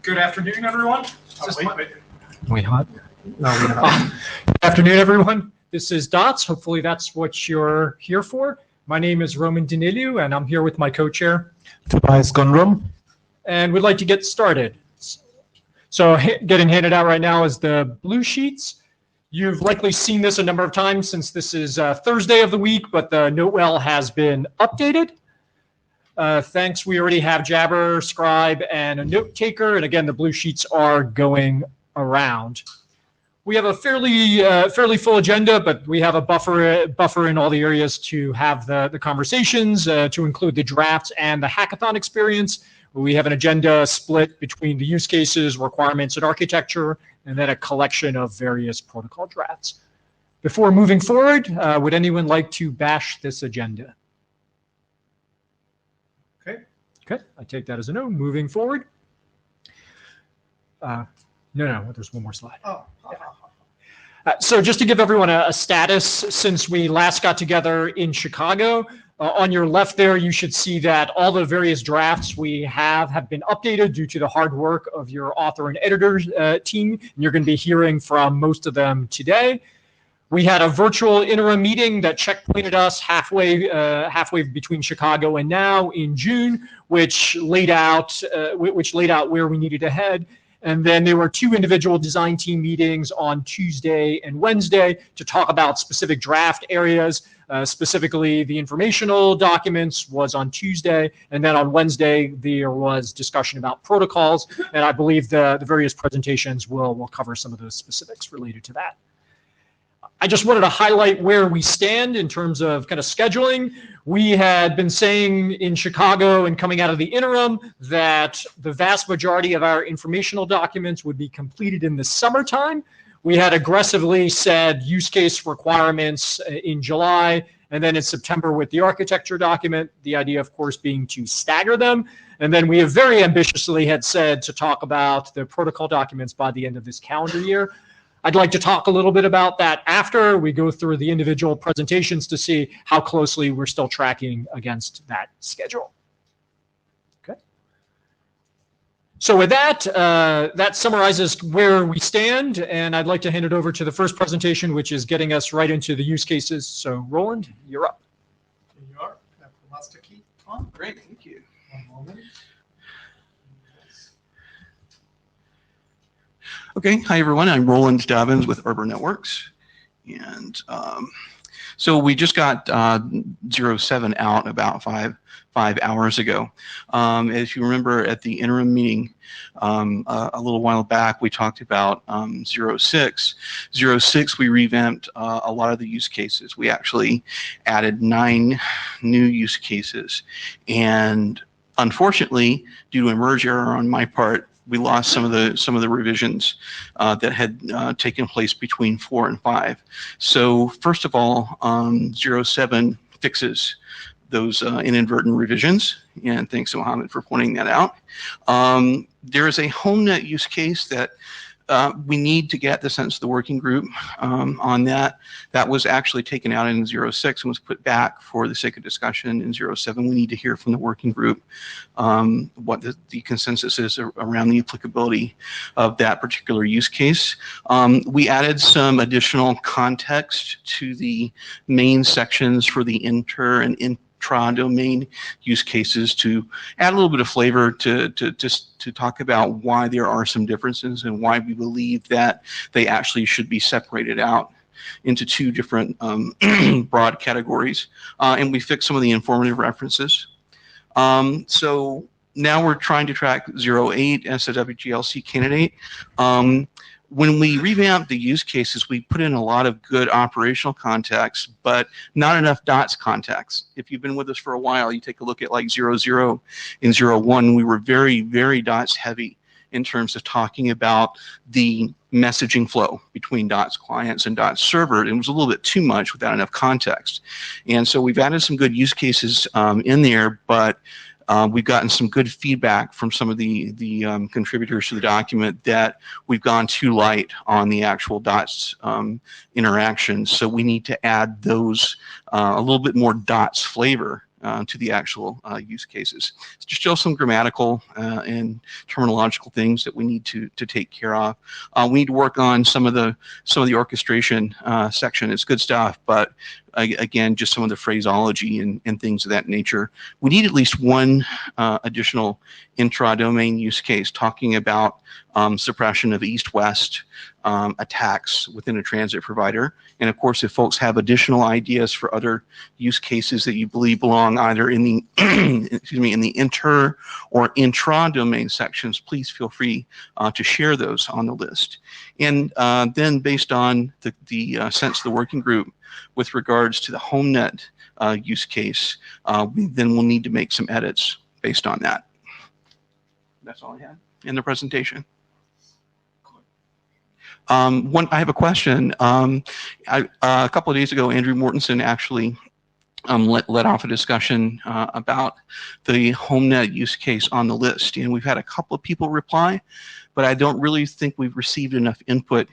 Good afternoon, everyone. We hot? No, we're not. Good afternoon, everyone. This is DOTS. Hopefully that's what you're here for. My name is Roman Daniliu, and I'm here with my co-chair, Tobias Gunrum. and we'd like to get started. So getting handed out right now is the blue sheets. You've likely seen this a number of times since this is Thursday of the week, but the note well has been updated. Thanks, we already have Jabber, Scribe, and a note taker, and again, the blue sheets are going around. We have a fairly full agenda, but we have a buffer in all the areas to have the conversations, to include the drafts and the hackathon experience. We have an agenda split between the use cases, requirements, and architecture, and then a collection of various protocol drafts. Before moving forward, would anyone like to bash this agenda? Okay, I take that as a no. Moving forward. No, there's one more slide. Oh. So just to give everyone a status, since we last got together in Chicago, on your left there, you should see that all the various drafts we have been updated due to the hard work of your author and editor team. And you're going to be hearing from most of them today. We had a virtual interim meeting that checkpointed us halfway between Chicago and now in June, which laid out where we needed to head. And then there were two individual design team meetings on Tuesday and Wednesday to talk about specific draft areas. Specifically, the informational documents was on Tuesday, and then on Wednesday there was discussion about protocols. And I believe the various presentations will cover some of those specifics related to that. I just wanted to highlight where we stand in terms of kind of scheduling. We had been saying in Chicago and coming out of the interim that the vast majority of our informational documents would be completed in the summertime. We had aggressively said use case requirements in July, and then in September with the architecture document, the idea, of course, being to stagger them. And then we have very ambitiously had said to talk about the protocol documents by the end of this calendar year. I'd like to talk a little bit about that after we go through the individual presentations to see how closely we're still tracking against that schedule. Okay. So with that, that summarizes where we stand, and I'd like to hand it over to the first presentation, which is getting us right into the use cases. So Roland, you're up. Here you are. Can I have the master key on? Great, thank you. One moment. Okay, hi everyone. I'm Roland Dobbins with Arbor Networks, and so we just got 07 out about five hours ago. As you remember, at the interim meeting a little while back, we talked about 06. 06, we revamped a lot of the use cases. We actually added 9 new use cases, and unfortunately, due to a merge error on my part, we lost some of the revisions that had taken place between 4 and 5. So first of all, 07 fixes those inadvertent revisions, and thanks to Mohammed for pointing that out. There is a HomeNet use case that we need to get the sense of the working group on that. That was actually taken out in 06 and was put back for the sake of discussion in 07. We need to hear from the working group what the consensus is around the applicability of that particular use case. We added some additional context to the main sections for the inter and intra-domain use cases to add a little bit of flavor to talk about why there are some differences and why we believe that they actually should be separated out into 2 different broad categories. And we fixed some of the informative references. So now we're trying to track 08 as a WGLC candidate. When we revamped the use cases, we put in a lot of good operational context, but not enough DOTS context. If you've been with us for a while, you take a look at like 00 and 01, we were very, very DOTS heavy in terms of talking about the messaging flow between DOTS clients and DOTS server. It was a little bit too much without enough context. And so we've added some good use cases in there, but we've gotten some good feedback from some of the contributors to the document that we've gone too light on the actual DOTS interactions. So we need to add those, a little bit more DOTS flavor to the actual use cases. It's just still some grammatical and terminological things that we need to take care of. We need to work on some of the orchestration section. It's good stuff, but again, just some of the phraseology and things of that nature. We need at least one additional intra-domain use case talking about suppression of east-west attacks within a transit provider. And of course, if folks have additional ideas for other use cases that you believe belong either in the in the inter or intra-domain sections, please feel free to share those on the list. And then based on the sense of the working group with regards to the HomeNet use case, then we'll need to make some edits based on that. That's all I had in the presentation. I have a question. A couple of days ago, Andrew Mortensen actually let off a discussion about the HomeNet use case on the list, and we've had a couple of people reply, but I don't really think we've received enough input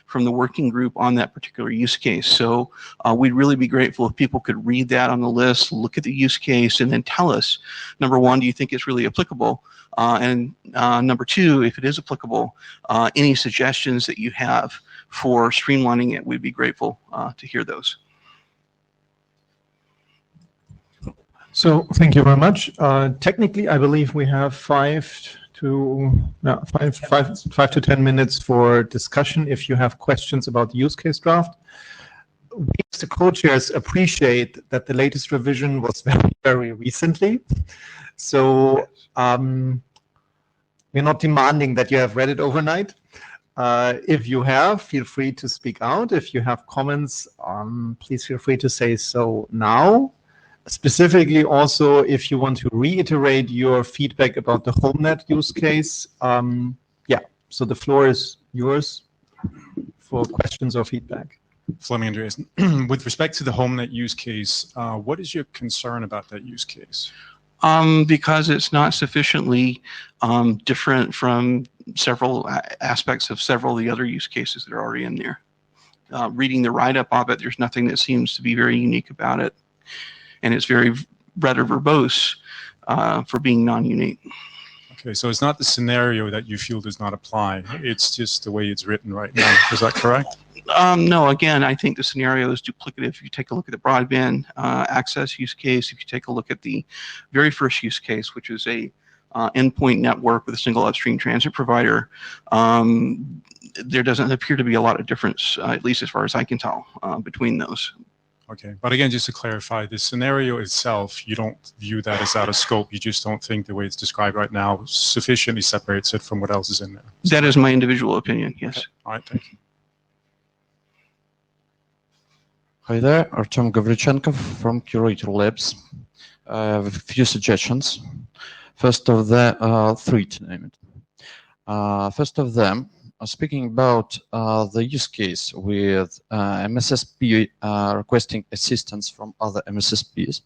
from the working group on that particular use case. So we'd really be grateful if people could read that on the list, look at the use case, and then tell us, number one, do you think it's really applicable? And number two, if it is applicable, any suggestions that you have for streamlining it, we'd be grateful to hear those. So thank you very much. Technically, I believe we have 5 to 10 minutes for discussion if you have questions about the use case draft. We, as the co-chairs, appreciate that the latest revision was very, very recently. So we're not demanding that you have read it overnight. If you have, feel free to speak out. If you have comments, please feel free to say so now. Specifically also, if you want to reiterate your feedback about the HomeNet use case, yeah, so the floor is yours for questions or feedback. Fleming Andreas. With respect to the HomeNet use case, what is your concern about that use case? Because it's not sufficiently different from several aspects of several of the other use cases that are already in there. Reading the write-up of it, there's nothing that seems to be very unique about it. And it's very rather verbose for being non-unique. Okay, so it's not the scenario that you feel does not apply. It's just the way it's written right now. Is that correct? No, again, I think the scenario is duplicative. If you take a look at the broadband access use case, if you take a look at the very first use case, which is a endpoint network with a single upstream transit provider, there doesn't appear to be a lot of difference, at least as far as I can tell, between those. Okay, but again, just to clarify, the scenario itself, you don't view that as out of scope. You just don't think the way it's described right now sufficiently separates it from what else is in there. That is my individual opinion, yes. Okay. All right, thank you. Hi there, Artem Gavrichenko from Curator Labs. I have a few suggestions. First of the three to name it. First of them, speaking about the use case with MSSP requesting assistance from other MSSPs,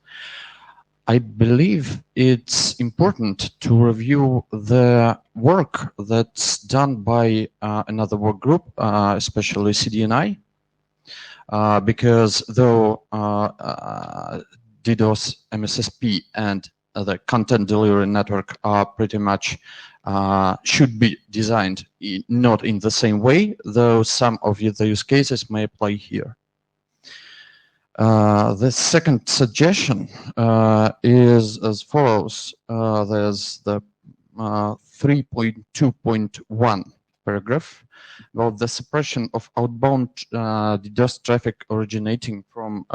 I believe it's important to review the work that's done by another work group, especially CDNI, because though DDoS, MSSP, and the content delivery network are pretty much should be designed not in the same way, though some of the use cases may apply here. The second suggestion is as follows. There's the 3.2.1 paragraph about the suppression of outbound DDoS traffic originating from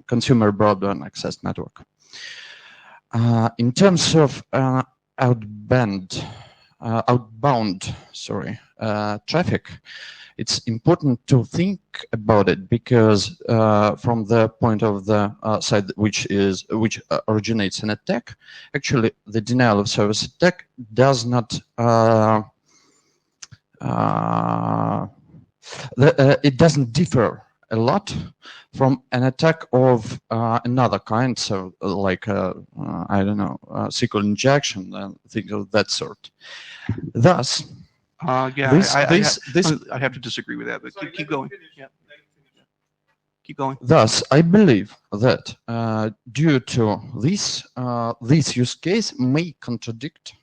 consumer broadband access network. In terms of outbound traffic, it's important to think about it because from the point of the side which originates an attack, actually the denial of service attack does not it doesn't differ a lot from an attack of another kind, so like I don't know, SQL injection and things of that sort. Thus, yeah, I have to disagree with that, but keep going. Yeah. keep going. Thus, I believe that due to this, this use case may contradict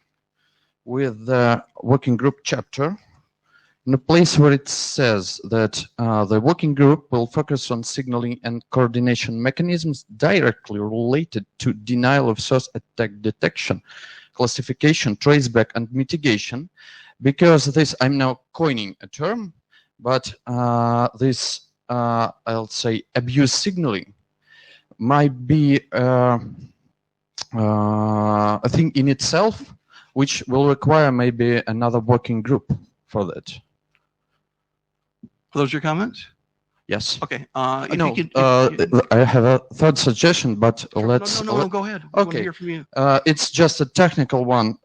with the working group chapter in a place where it says that the working group will focus on signaling and coordination mechanisms directly related to denial of source attack detection, classification, traceback, and mitigation, because this, I'm now coining a term, but this, I'll say, abuse signaling might be a thing in itself, which will require maybe another working group for that. Are those your comments? Yes. Okay. If No, you could, I have a third suggestion, but let's. no, go ahead. I want to Okay. hear from you. It's just a technical one,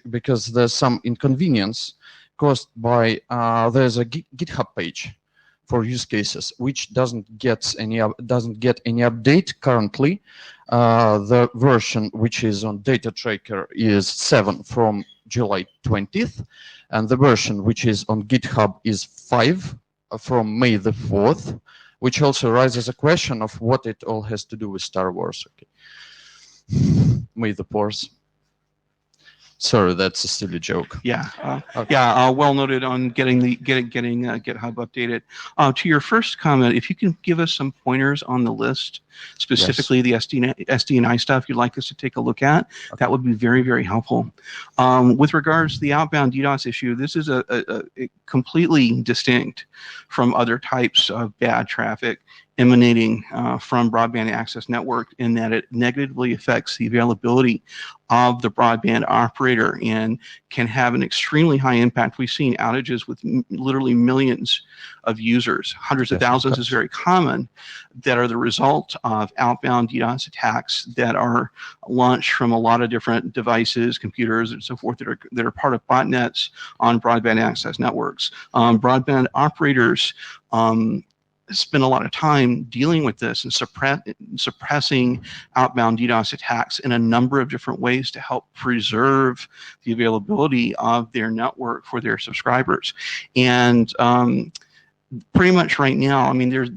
because there's some inconvenience caused by there's a GitHub page for use cases which doesn't get any update currently. The version which is on Data Tracker is 7 from July 20th, and the version which is on GitHub is 5 from May the 4th, which also raises a question of what it all has to do with Star Wars. Okay. May the 4th. Sorry, that's a silly joke. Yeah, Okay. well noted on getting GitHub updated. To your first comment, if you can give us some pointers on the list, specifically the SD&I stuff you'd like us to take a look at, that would be very, very helpful. With regards to the outbound DDoS issue, this is a completely distinct from other types of bad traffic emanating from broadband access network, in that it negatively affects the availability of the broadband operator and can have an extremely high impact. We've seen outages with literally millions of users. Hundreds of thousands is very common, that are the result of outbound DDoS attacks that are launched from a lot of different devices, computers, and so forth, that are part of botnets on broadband access networks. Broadband operators spend a lot of time dealing with this and suppressing outbound DDoS attacks in a number of different ways to help preserve the availability of their network for their subscribers. And pretty much right now, I mean, there's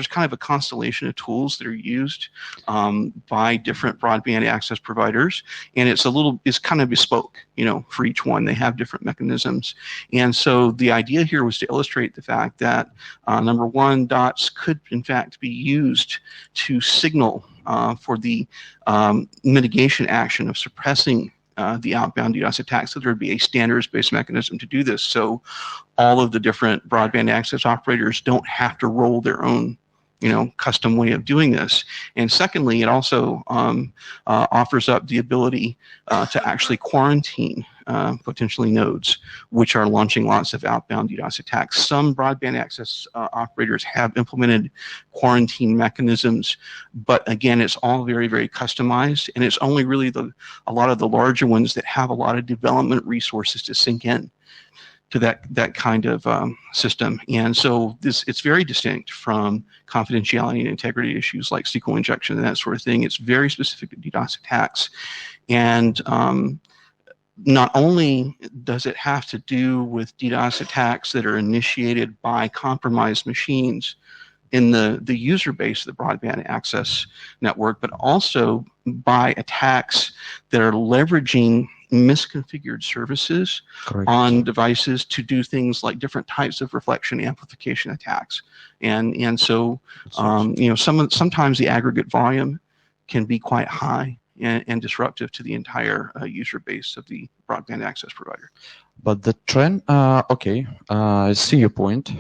kind of a constellation of tools that are used by different broadband access providers, and it's kind of bespoke, you know, for each one. They have different mechanisms, and so the idea here was to illustrate the fact that number one, DOTS could in fact be used to signal for the mitigation action of suppressing the outbound DDoS attacks, so there would be a standards-based mechanism to do this, so all of the different broadband access operators don't have to roll their own, you know, custom way of doing this. And secondly, it also offers up the ability to actually quarantine potentially nodes which are launching lots of outbound DDoS attacks. Some broadband access operators have implemented quarantine mechanisms, but again, it's all very, very customized, and it's only really a lot of the larger ones that have a lot of development resources to sink in to that kind of system. And so it's very distinct from confidentiality and integrity issues like SQL injection and that sort of thing. It's very specific to DDoS attacks. And not only does it have to do with DDoS attacks that are initiated by compromised machines in the user base of the broadband access network, but also by attacks that are leveraging misconfigured services on devices to do things like different types of reflection amplification attacks. And so, you know, sometimes the aggregate volume can be quite high and disruptive to the entire user base of the broadband access provider. But the trend, okay, I see your point.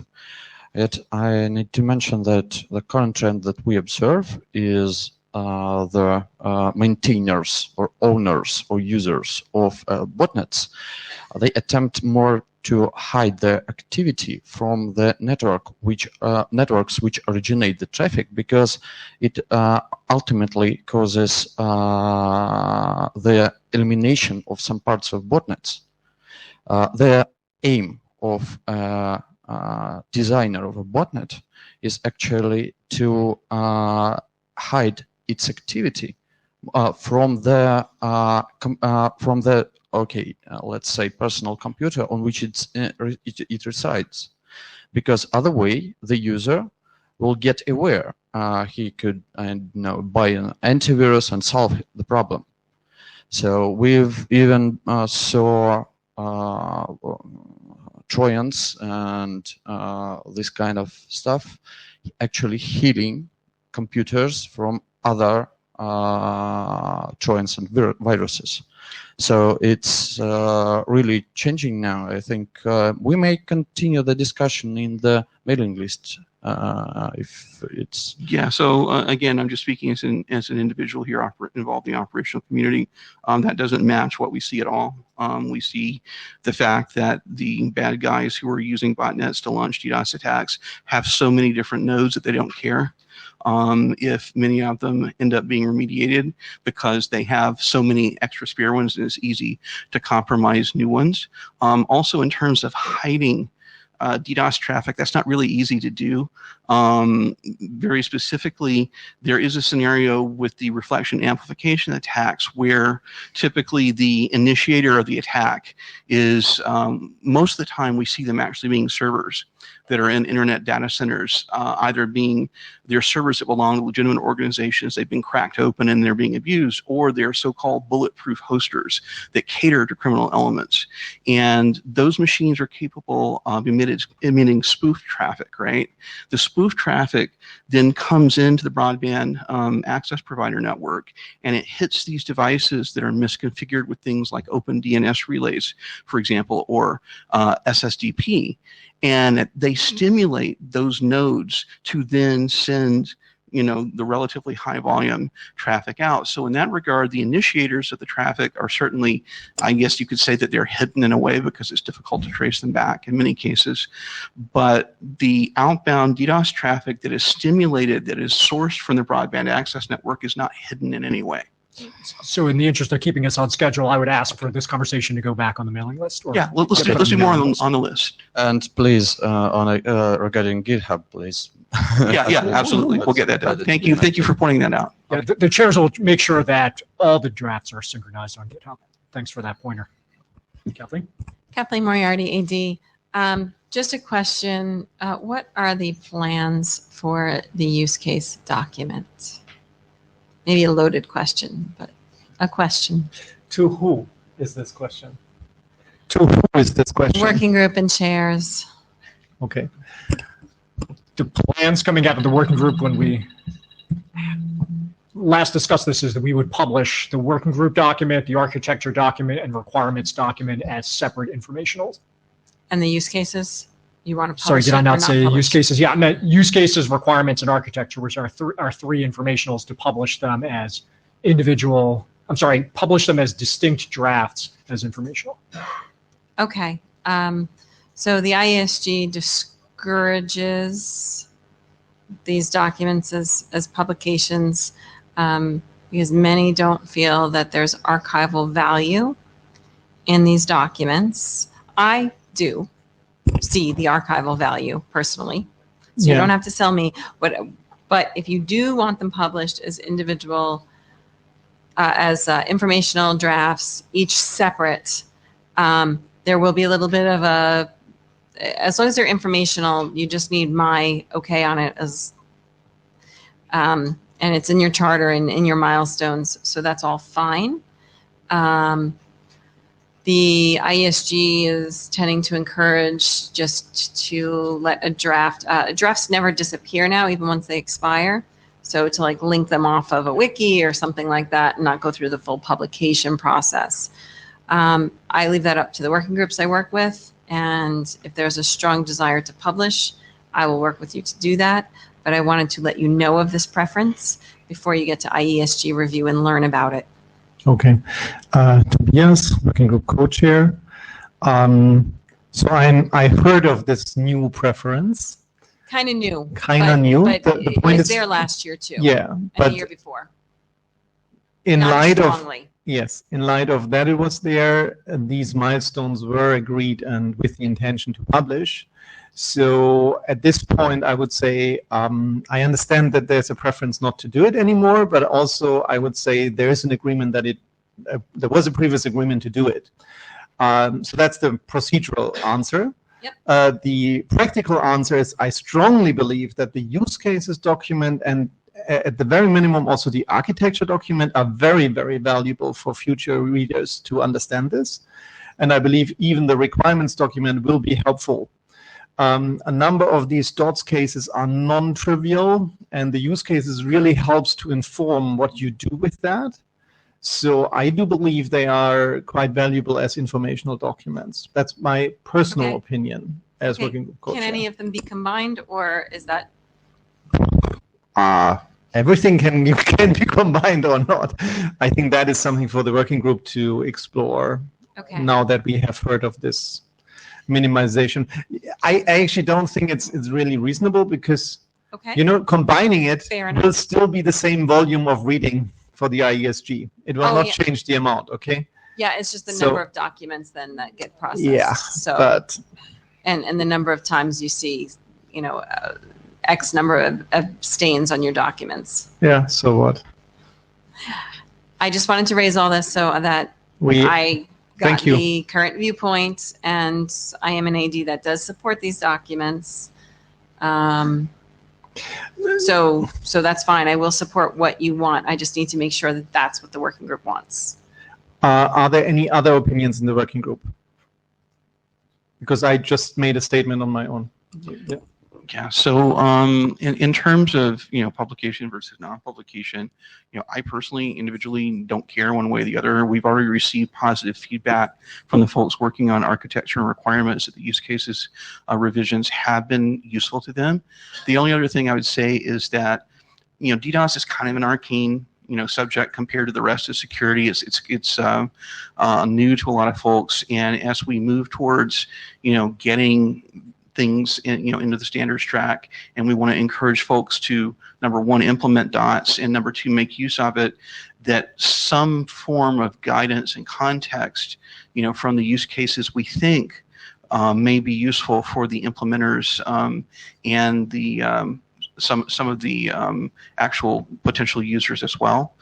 Yet I need to mention that the current trend that we observe is the maintainers or owners or users of botnets. They attempt more to hide their activity from the networks which originate the traffic, because it ultimately causes the elimination of some parts of botnets. The aim of designer of a botnet is actually to hide its activity from the let's say personal computer on which it resides. because other way the user will get aware. He could buy an antivirus and solve the problem. So we've even saw Trojans and this kind of stuff actually hitting computers from other Trojans and viruses. So it's really changing now. I think we may continue the discussion in the mailing list if it's... Yeah, so again, I'm just speaking as an individual here involved in the operational community. That doesn't match what we see at all. We see the fact that the bad guys who are using botnets to launch DDoS attacks have so many different nodes that they don't care if many of them end up being remediated, because they have so many extra spare ones and it's easy to compromise new ones. Also, in terms of hiding DDoS traffic, that's not really easy to do. Very specifically, there is a scenario with the reflection amplification attacks where typically the initiator of the attack is, most of the time we see them actually being servers that are in internet data centers, either being their servers that belong to legitimate organizations, they've been cracked open and they're being abused, or they're so-called bulletproof hosters that cater to criminal elements. And those machines are capable of emitting spoof traffic, right? The spoof traffic then comes into the broadband access provider network, and it hits these devices that are misconfigured with things like open DNS relays, for example, or SSDP. And they stimulate those nodes to then send, the relatively high volume traffic out. So in that regard, the initiators of the traffic are certainly, I guess you could say that they're hidden in a way because it's difficult to trace them back in many cases. But the outbound DDoS traffic that is stimulated, that is sourced from the broadband access network, is not hidden in any way. So in the interest of keeping us on schedule, I would ask for this conversation to go back on the mailing list. Or Yeah, let's do more on the list. And please, regarding GitHub, please. Yeah, absolutely. We'll get that done. Thank you for pointing that out. Yeah, the chairs will make sure that all the drafts are synchronized on GitHub. Thanks for that pointer. Kathleen? Kathleen Moriarty, AD. Just a question. What are the plans for the use case document? Maybe a loaded question, but a question. To who is this question? To who is this question? Working group and chairs. Okay. The plans coming out of the working group when we last discussed this is that we would publish the working group document, the architecture document, and requirements document as separate informationals. And the use cases? You want to Sorry, publish did I not say publish? use cases? Yeah, I meant use cases, requirements, and architecture, which are three informationals, to publish them as publish them as distinct drafts as informational. Okay. So the IESG discourages these documents as publications because many don't feel that there's archival value in these documents. I do see the archival value personally, so you don't have to sell me. But if you do want them published as individual, as informational drafts, each separate, there will be a little bit of a. As long as they're informational, you just need my okay on it as, and it's in your charter and in your milestones, so that's all fine. The IESG is tending to encourage just to let a drafts never disappear now, even once they expire. So to link them off of a wiki or something like that and not go through the full publication process. I leave that up to the working groups I work with. And if there's a strong desire to publish, I will work with you to do that. But I wanted to let you know of this preference before you get to IESG review and learn about it. Okay. Tobias, working group co-chair. So I heard of this new preference. Kind of new. Kind of new. But The it point was is there last year too. Yeah, And but the year before. in Not light of strongly. yes, in light of that it was there, these milestones were agreed and with the intention to publish. So at this point, I would say I understand that there's a preference not to do it anymore, but also I would say there is an agreement that there was a previous agreement to do it. So that's the procedural answer. Yep. The practical answer is I strongly believe that the use cases document and at the very minimum also the architecture document are very, very valuable for future readers to understand this. And I believe even the requirements document will be helpful. A number of these DOTS cases are non-trivial, and the use cases really helps to inform what you do with that. So I do believe they are quite valuable as informational documents. That's my personal opinion as Okay. working group co-chair. Can any of them be combined, or is that? Everything can be combined or not. I think that is something for the working group to explore. Okay. Now that we have heard of this minimization, I actually don't think it's really reasonable because Okay. combining it Fair enough. will still be the same volume of reading for the IESG. It will not change the amount. Okay. Yeah, it's just the So- number of documents then that get processed. Yeah. So But and the number of times you see, X number of stains on your documents. yeah. So what? I just wanted to raise all this so that We I got thank you. the current viewpoint, and I am an AD that does support these documents. So that's fine. I will support what you want. I just need to make sure that that's what the working group wants. Are there any other opinions in the working group? Because I just made a statement on my own. Yeah. Yeah. So in terms of publication versus non-publication, I personally individually don't care one way or the other. We've already received positive feedback from the folks working on architecture and requirements that the use cases revisions have been useful to them. The only other thing I would say is that DDoS is kind of an arcane subject compared to the rest of security. It's new to a lot of folks, and as we move towards getting things into the standards track, and we want to encourage folks to, number one, implement DOTS, and number two, make use of it, that some form of guidance and context from the use cases we think may be useful for the implementers and the some of the actual potential users as well.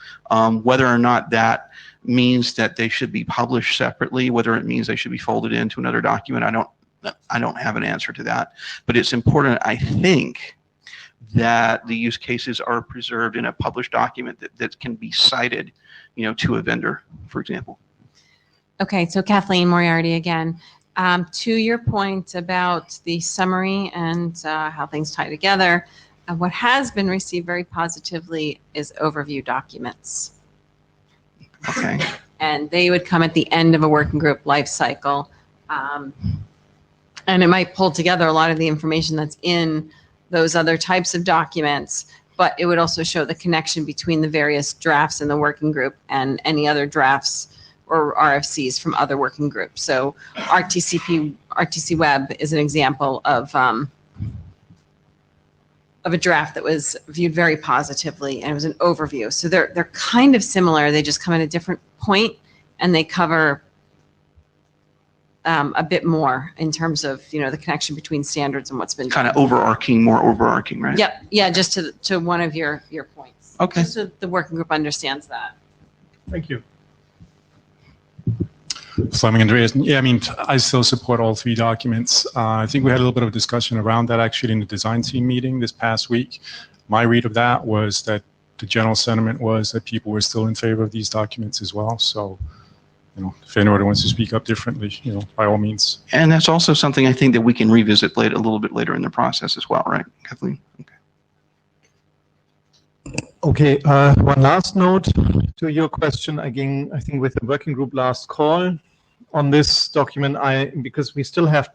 Whether or not that means that they should be published separately, whether it means they should be folded into another document, I don't have an answer to that. But it's important, I think, that the use cases are preserved in a published document that can be cited, to a vendor, for example. Okay, so Kathleen Moriarty again. To your point about the summary and how things tie together, what has been received very positively is overview documents. Okay. And they would come at the end of a working group life cycle. And it might pull together a lot of the information that's in those other types of documents, but it would also show the connection between the various drafts in the working group and any other drafts or RFCs from other working groups. So RTC Web is an example of a draft that was viewed very positively, and it was an overview. So they're kind of similar. They just come at a different point, and they cover a bit more in terms of the connection between standards and what's been Kind done. of more overarching, right? Yep. Yeah. Just to one of your points. Okay. Just so the working group understands that. Thank you. Fleming Andreas. Yeah, I mean, I still support all three documents. I think we had a little bit of a discussion around that actually in the design team meeting this past week. My read of that was that the general sentiment was that people were still in favor of these documents as well. So, if anyone wants to speak up differently, by all means. And that's also something I think that we can revisit a little bit later in the process as well, right, Kathleen? Okay. Okay, one last note to your question. Again, I think with the working group last call on this document, because we still have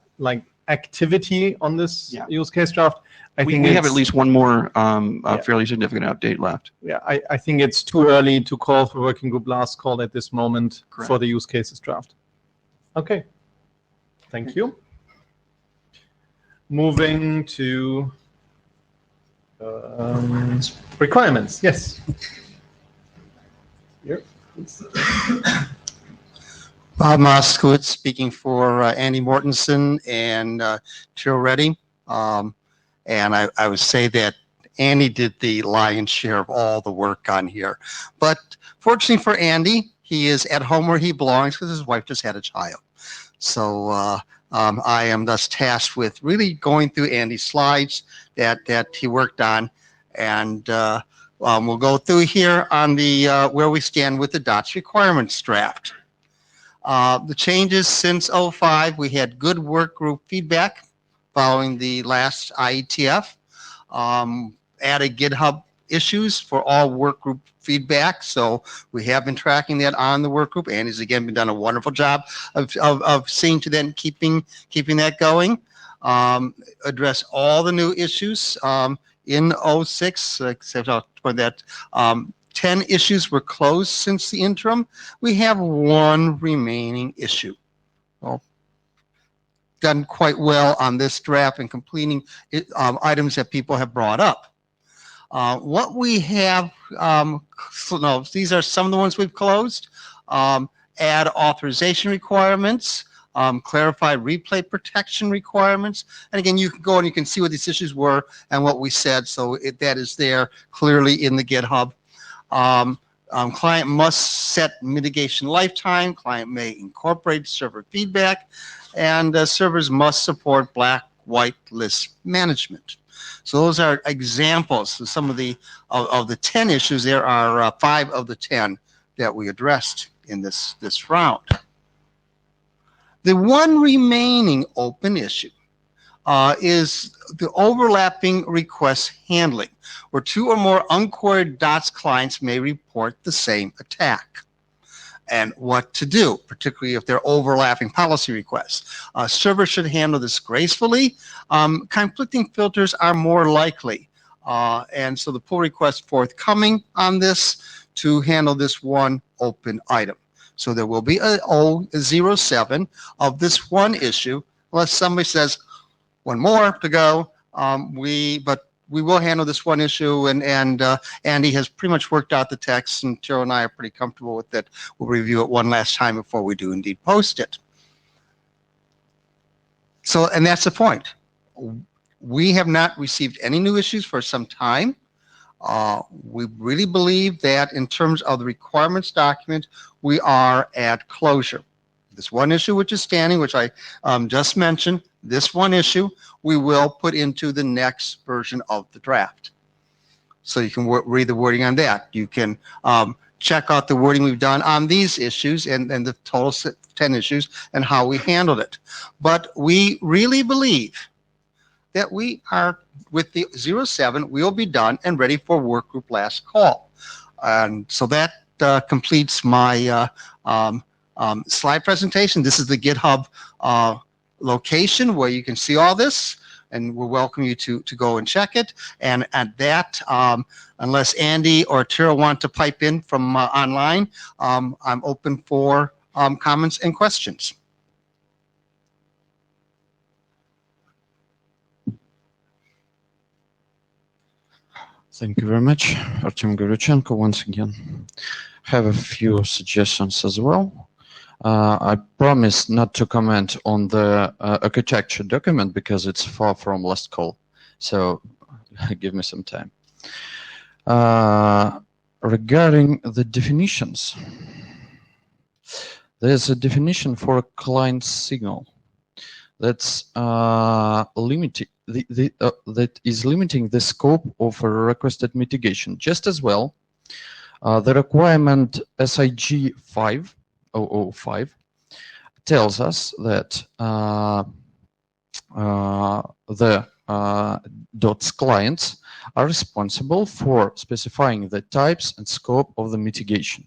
activity on this use case draft. I think we have at least one more fairly significant update left. Yeah, I think it's too early to call for working group last call at this moment. Correct. For the use cases draft. Okay, thank you. Moving to requirements, yes. Here. Bob Moskowitz speaking for Andy Mortensen and Joe Reddy. And I would say that Andy did the lion's share of all the work on here. But fortunately for Andy, he is at home where he belongs because his wife just had a child. So I am thus tasked with really going through Andy's slides that he worked on, and we'll go through here on the where we stand with the DOTS requirements draft. The changes since '05, we had good work group feedback following the last IETF. Added GitHub issues for all work group feedback, so we have been tracking that on the work group. Andy's again been done a wonderful job of seeing to then keeping that going. Address all the new issues in '06, except I'll point that 10 issues were closed since the interim. We have one remaining issue. Well, done quite well on this draft and completing items that people have brought up. What we have, these are some of the ones we've closed. Add authorization requirements, clarify replay protection requirements. And again, you can go and you can see what these issues were and what we said. So that is there clearly in the GitHub. Client must set mitigation lifetime. Client may incorporate server feedback, and servers must support black-white list management. So those are examples. So some of the 10 issues, there are 5 of the 10 that we addressed in this round. The one remaining open issue is the overlapping request handling, where 2 or more unqueried DOTS clients may report the same attack. And what to do, particularly if they're overlapping policy requests. Servers should handle this gracefully. Conflicting filters are more likely. And so the pull request forthcoming on this to handle this one open item. So there will be a 07 of this one issue, unless somebody says one more to go. But we will handle this one issue, and Andy has pretty much worked out the text, and Tiro and I are pretty comfortable with it. We'll review it one last time before we do indeed post it. So, and that's the point. We have not received any new issues for some time. We really believe that in terms of the requirements document, we are at closure. This one issue which is standing, which I just mentioned, this one issue we will put into the next version of the draft. So you can read the wording on that. You can check out the wording we've done on these issues and the total 10 issues and how we handled it. But we really believe that we are, with the 07, we will be done and ready for work group last call. And so that completes my slide presentation. This is the GitHub location where you can see all this, and we welcome you to go and check it. And at that, unless Andy or Tira want to pipe in from online, I'm open for comments and questions. Thank you very much, Artem Gavrychenko. Once again, have a few suggestions as well. I promise not to comment on the architecture document because it's far from last call, so give me some time. Regarding the definitions, there's a definition for a client signal that's limiting that is limiting the scope of a requested mitigation. Just as well, the requirement SIG 5005 tells us that the DOTS clients are responsible for specifying the types and scope of the mitigation.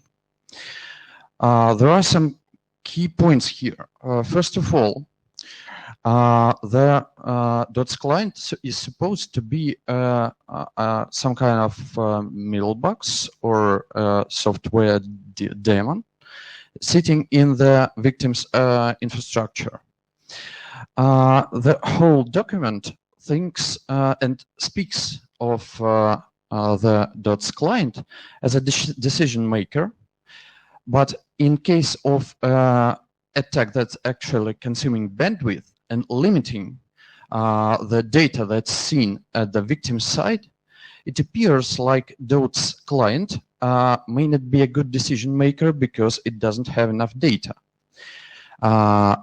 There are some key points here. First of all, the DOTS client is supposed to be some kind of mailbox or software daemon sitting in the victim's infrastructure. The whole document thinks and speaks of the DOTS client as a decision maker, but in case of attack that's actually consuming bandwidth and limiting the data that's seen at the victim side, it appears like DOTS client may not be a good decision maker because it doesn't have enough data.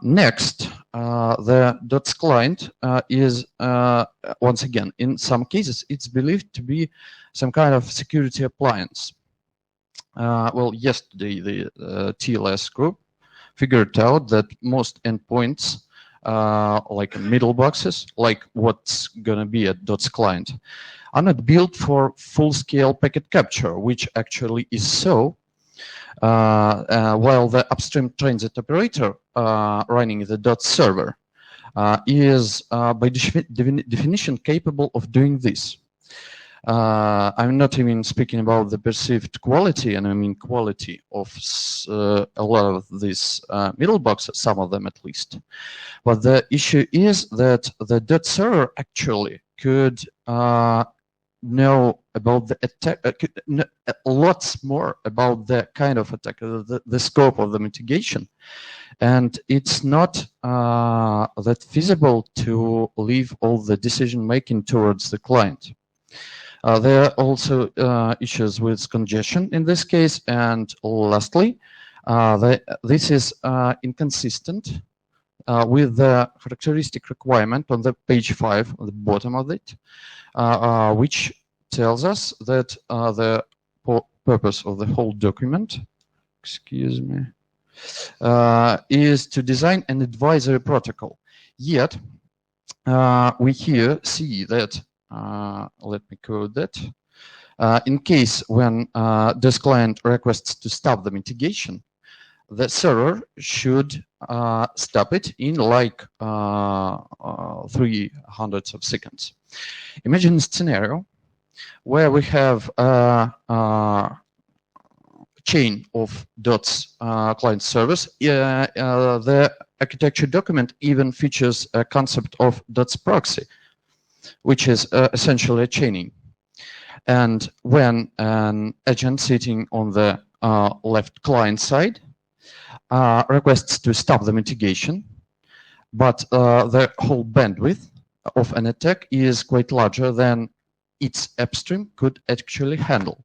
Next, the DOTS client is, once again, in some cases, it's believed to be some kind of security appliance. Well, yesterday, the TLS group figured out that most endpoints, like middle boxes, like what's going to be a DOTS client, are not built for full-scale packet capture, which actually is so. While the upstream transit operator running the DOTS server is by definition capable of doing this. I'm not even speaking about the perceived quality, and I mean quality of a lot of these middle boxes, some of them at least. But the issue is that the DOTS server actually could know about the attack, lots more about the kind of attack, the scope of the mitigation. And it's not that feasible to leave all the decision making towards the client. There are also issues with congestion in this case. And lastly, this is inconsistent with the characteristic requirement on the page 5, on the bottom of it, which tells us that the purpose of the whole document, excuse me, is to design an advisory protocol. Yet, we here see that, let me quote that, in case when this client requests to stop the mitigation, the server should stop it in like 300 of seconds. Imagine a scenario where we have a chain of DOTS client servers. The architecture document even features a concept of DOTS proxy, which is essentially a chaining. And when an agent sitting on the left client side requests to stop the mitigation, but the whole bandwidth of an attack is quite larger than its upstream could actually handle.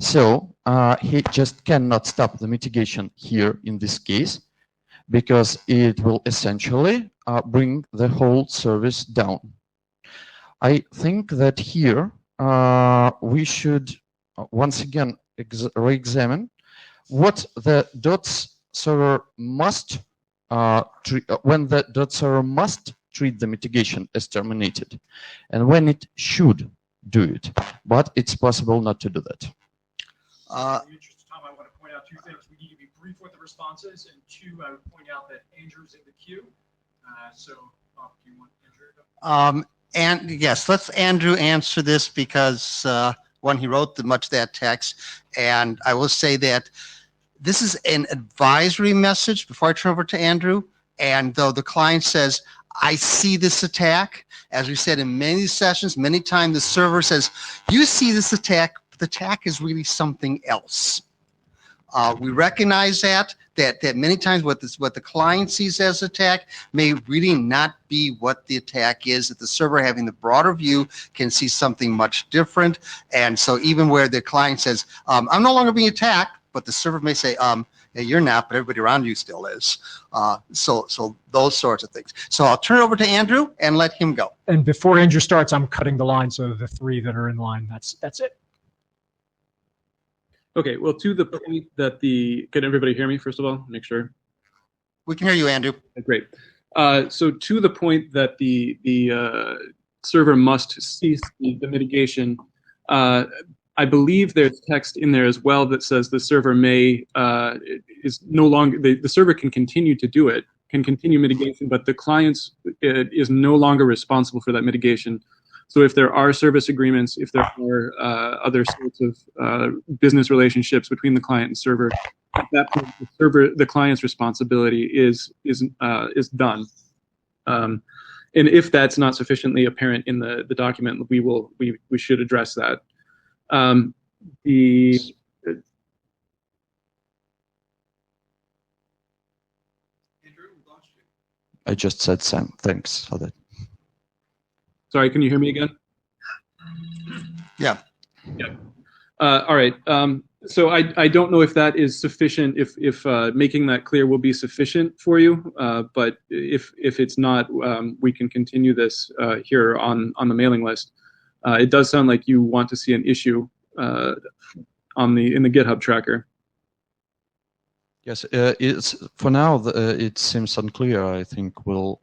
So he just cannot stop the mitigation here in this case, because it will essentially bring the whole service down. I think that here we should once again re-examine what the DOTS server must when the DOTS server must treat the mitigation as terminated, and when it should do it. But it's possible not to do that. In the interest of time, I want to point out two things. We need to be brief with the responses, and two, I would point out that Andrew's in the queue. So, do you want Andrew? And yes, let's Andrew answer this, because when he wrote much of that text, and I will say that this is an advisory message before I turn over to Andrew. And though the client says, I see this attack, as we said in many sessions, many times the server says, you see this attack, but the attack is really something else. We recognize that many times what the client sees as attack may really not be what the attack is, that the server having the broader view can see something much different. And so even where the client says, I'm no longer being attacked, but the server may say, yeah, you're not, but everybody around you still is. So those sorts of things. So I'll turn it over to Andrew and let him go. And before Andrew starts, I'm cutting the line, so the three that are in line, that's it. Okay, well, to the point that can everybody hear me, first of all? Make sure. We can hear you, Andrew. Great. So to the point that the server must cease the mitigation, I believe there's text in there as well that says the server may, is no longer, the server can continue to do it, can continue mitigation, but the client is no longer responsible for that mitigation. So if there are service agreements, if there are other sorts of business relationships between the client and server, at that point the client's responsibility is done. And if that's not sufficiently apparent in the document, we should address that. I just said Sam. Thanks for that. Sorry, can you hear me again? Yeah. Yeah. All right. So I don't know if that is sufficient, if making that clear will be sufficient for you, but if it's not, we can continue this here on the mailing list. It does sound like you want to see an issue in the GitHub tracker. Yes, it's for now. It seems unclear. I think we'll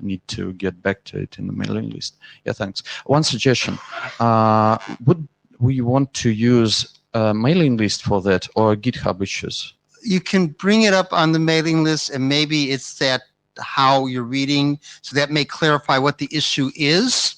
need to get back to it in the mailing list. Yeah, thanks. One suggestion: would we want to use a mailing list for that or GitHub issues? You can bring it up on the mailing list, and maybe it's that how you're reading, so that may clarify what the issue is.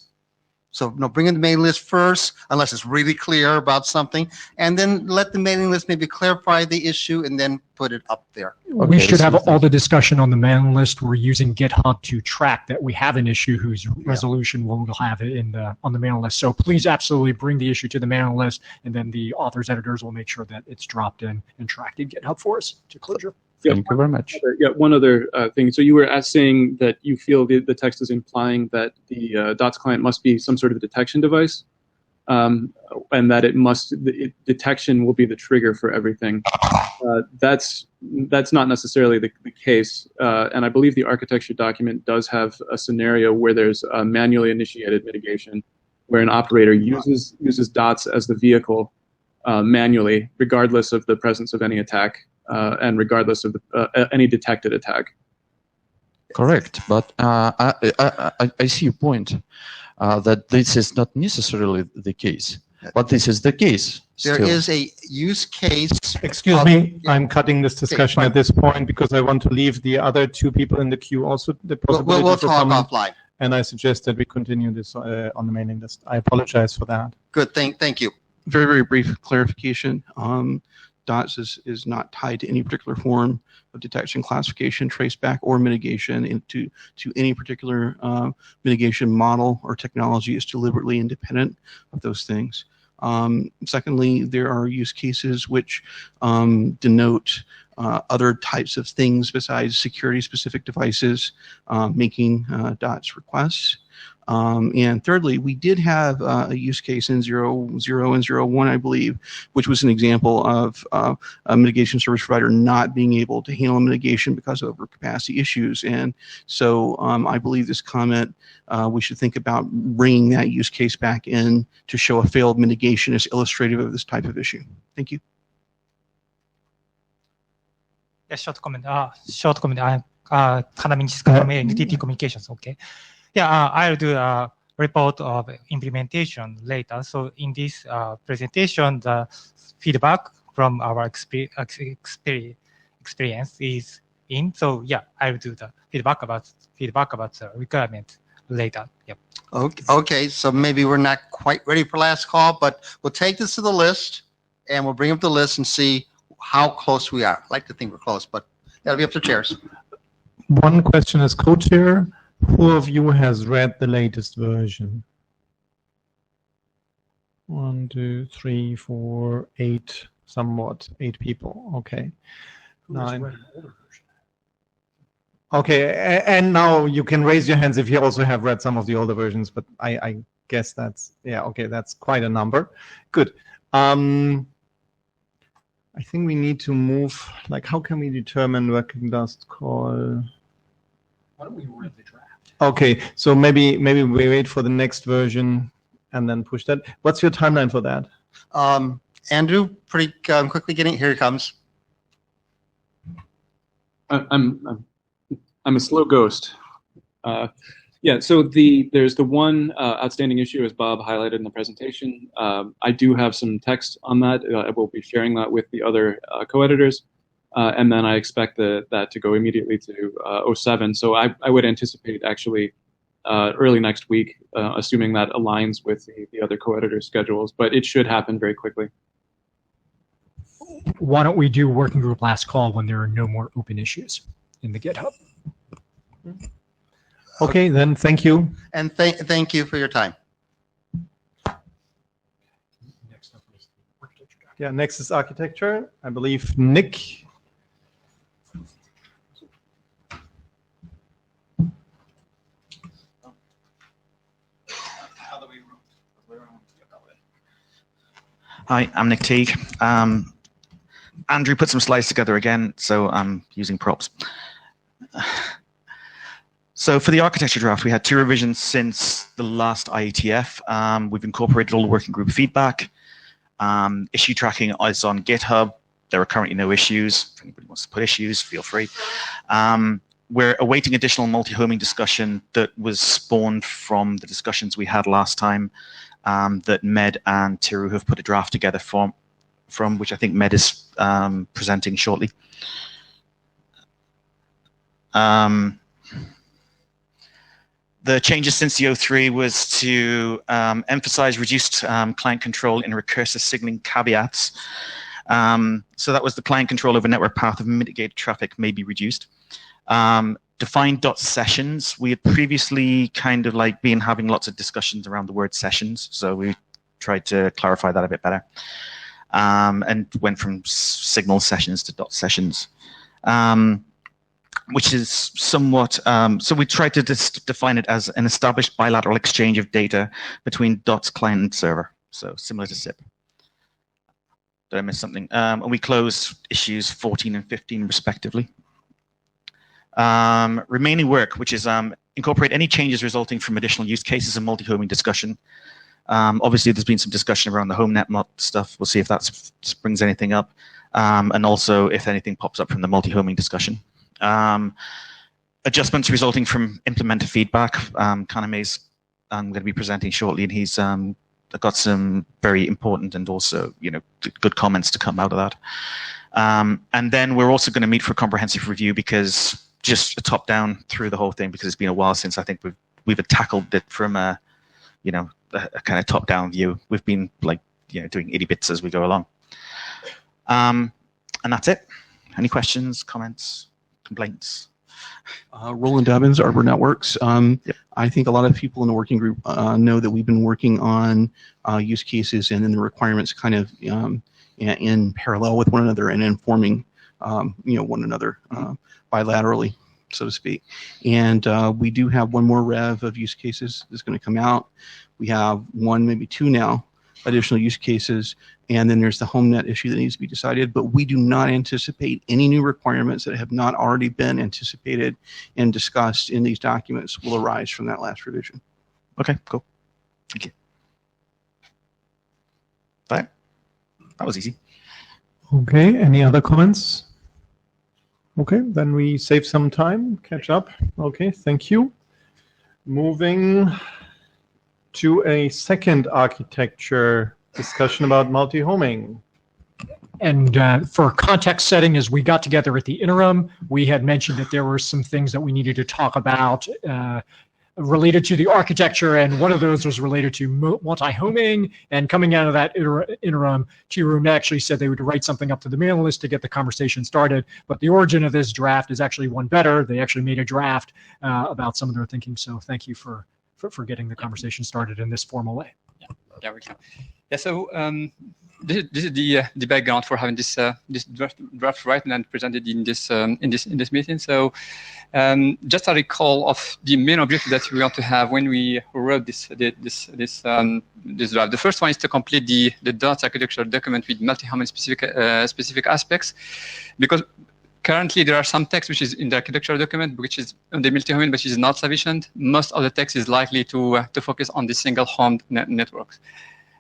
So no, bring in the mailing list first, unless it's really clear about something, and then let the mailing list maybe clarify the issue, and then put it up there. We Okay, should have so- all the discussion on the mailing list. We're using GitHub to track that we have an issue whose resolution we'll have it on the mailing list. So please absolutely bring the issue to the mailing list, and then the authors editors will make sure that it's dropped in and tracked in GitHub for us to closure. Thank you very much. Yeah, one other thing. So you were saying that you feel the text is implying that the DOTS client must be some sort of detection device, and that detection will be the trigger for everything. That's not necessarily the case, and I believe the architecture document does have a scenario where there's a manually initiated mitigation, where an operator uses DOTS as the vehicle manually, regardless of the presence of any attack. And regardless of any detected attack. Correct, but I see your point that this is not necessarily the case, but this is the case. There still. is a use case. Excuse me, I'm cutting this discussion fine. at this point because I want to leave the other two people in the queue also the possibility We'll for talk comment, offline. and I suggest that we continue this on the mailing list. I apologize for that. Good, thank you. Very, very brief clarification. DOTS is not tied to any particular form of detection, classification, traceback, or mitigation to any particular mitigation model or technology. Is deliberately independent of those things. Secondly, there are use cases which denote other types of things besides security-specific devices making DOTS requests. And thirdly, we did have a use case in 0.0 and 0.1, I believe, which was an example of a mitigation service provider not being able to handle mitigation because of overcapacity issues. And so I believe this comment, we should think about bringing that use case back in to show a failed mitigation as illustrative of this type of issue. Thank you. Yeah, short comment. Short comment. I'm Kanamin from NTT Communications. Okay. Yeah, I'll do a report of implementation later. So in this presentation, the feedback from our experience is in. So yeah, I'll do the feedback about the requirement later. Yep. Okay, so maybe we're not quite ready for last call, but we'll take this to the list, and we'll bring up the list and see how close we are. I'd like to think we're close, but that'll be up to chairs. One question as co-chair. Who of you has read the latest version? 1, 2, 3, 4, 8, somewhat 8 people. Okay. 9. Okay, and now you can raise your hands if you also have read some of the older versions, but I guess that's, yeah, okay, that's quite a number. Good. I think we need to move, like, how can we determine working dust call? Why don't we read the draft? Okay, so maybe we wait for the next version and then push that. What's your timeline for that? Andrew, pretty quickly getting, here he comes. I'm a slow ghost. Yeah, so there's the one outstanding issue, as Bob highlighted in the presentation. I do have some text on that. I will be sharing that with the other co-editors. And then I expect that to go immediately to 07. So I would anticipate actually early next week, assuming that aligns with the other co-editor schedules. But it should happen very quickly. Why don't we do working group last call when there are no more open issues in the GitHub? Okay, then thank you. And thank you for your time. Next up is the architecture draft. Yeah, next is architecture. I believe Nick. Hi, I'm Nick Teague. Andrew put some slides together again, so I'm using props. So for the architecture draft, we had 2 revisions since the last IETF. We've incorporated all the working group feedback. Issue tracking is on GitHub. There are currently no issues. If anybody wants to put issues, feel free. We're awaiting additional multi-homing discussion that was spawned from the discussions we had last time that Med and Tiru have put a draft together from which I think Med is presenting shortly. The changes since the 03 was to emphasize reduced client control in recursive signaling caveats. So that was the client control over network path of mitigated traffic may be reduced. Define dot sessions. We had previously kind of like been having lots of discussions around the word sessions, so we tried to clarify that a bit better. And went from signal sessions to dot sessions. Which is somewhat, so we tried to define it as an established bilateral exchange of data between DOTS client and server, so similar to SIP. Did I miss something? And we closed issues 14 and 15 respectively. Remaining work, which is incorporate any changes resulting from additional use cases and multi-homing discussion. Obviously, there's been some discussion around the HomeNet stuff. We'll see if that brings anything up, and also if anything pops up from the multi-homing discussion. Adjustments resulting from implementer feedback. Kaname's I'm going to be presenting shortly, and he's got some very important and also good comments to come out of that. And then we're also going to meet for a comprehensive review, because just a top down through the whole thing, because it's been a while since I think we've tackled it from a kind of top down view. We've been like doing itty bits as we go along. And that's it. Any questions, comments, complaints? Roland Dobbins, Arbor Networks. Yep. I think a lot of people in the working group know that we've been working on use cases and then the requirements kind of in parallel with one another and informing one another bilaterally, so to speak. And we do have one more rev of use cases that's going to come out. We have one, maybe 2 now, additional use cases, and then there's the HomeNet issue that needs to be decided, but we do not anticipate any new requirements that have not already been anticipated and discussed in these documents will arise from that last revision. Okay, cool. Thank you. That was easy. Okay, any other comments? Okay, then we save some time, catch up. Okay, thank you. Moving to a second architecture discussion about multi-homing. And for context setting, as we got together at the interim, we had mentioned that there were some things that we needed to talk about related to the architecture, and one of those was related to multi-homing. And coming out of that interim, T-Room actually said they would write something up to the mailing list to get the conversation started. But the origin of this draft is actually one better. They actually made a draft about some of their thinking. So thank you for getting the conversation started in this formal way. Yeah, we can. Yeah, so this is the background for having this draft written and presented in this meeting. So just a recall of the main objective that we want to have when we wrote this draft. The first one is to complete the DOTS architecture document with multi-homing specific aspects, because currently there are some text which is in the architecture document which is on the multi-homing, but is not sufficient. Most of the text is likely to focus on the single homed networks.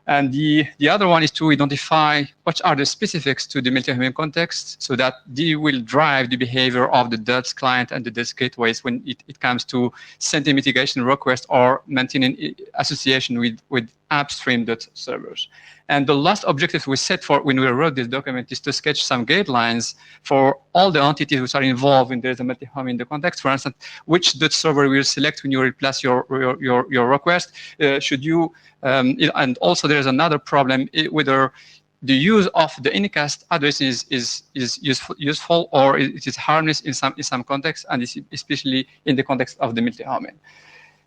And the other one is to identify what are the specifics to the multi-homing context, so that they will drive the behavior of the DOTS client and the DOTS gateways when it comes to sending mitigation requests or maintaining association with upstream DOTS servers. And the last objective we set for when we wrote this document is to sketch some guidelines for all the entities which are involved in the multi-homing in the context. For instance, which DOTS server will select when you replace your request? Should you? And also, there is another problem whether the use of the unicast address is useful or it is harmless in some contexts, and especially in the context of the multi-homing.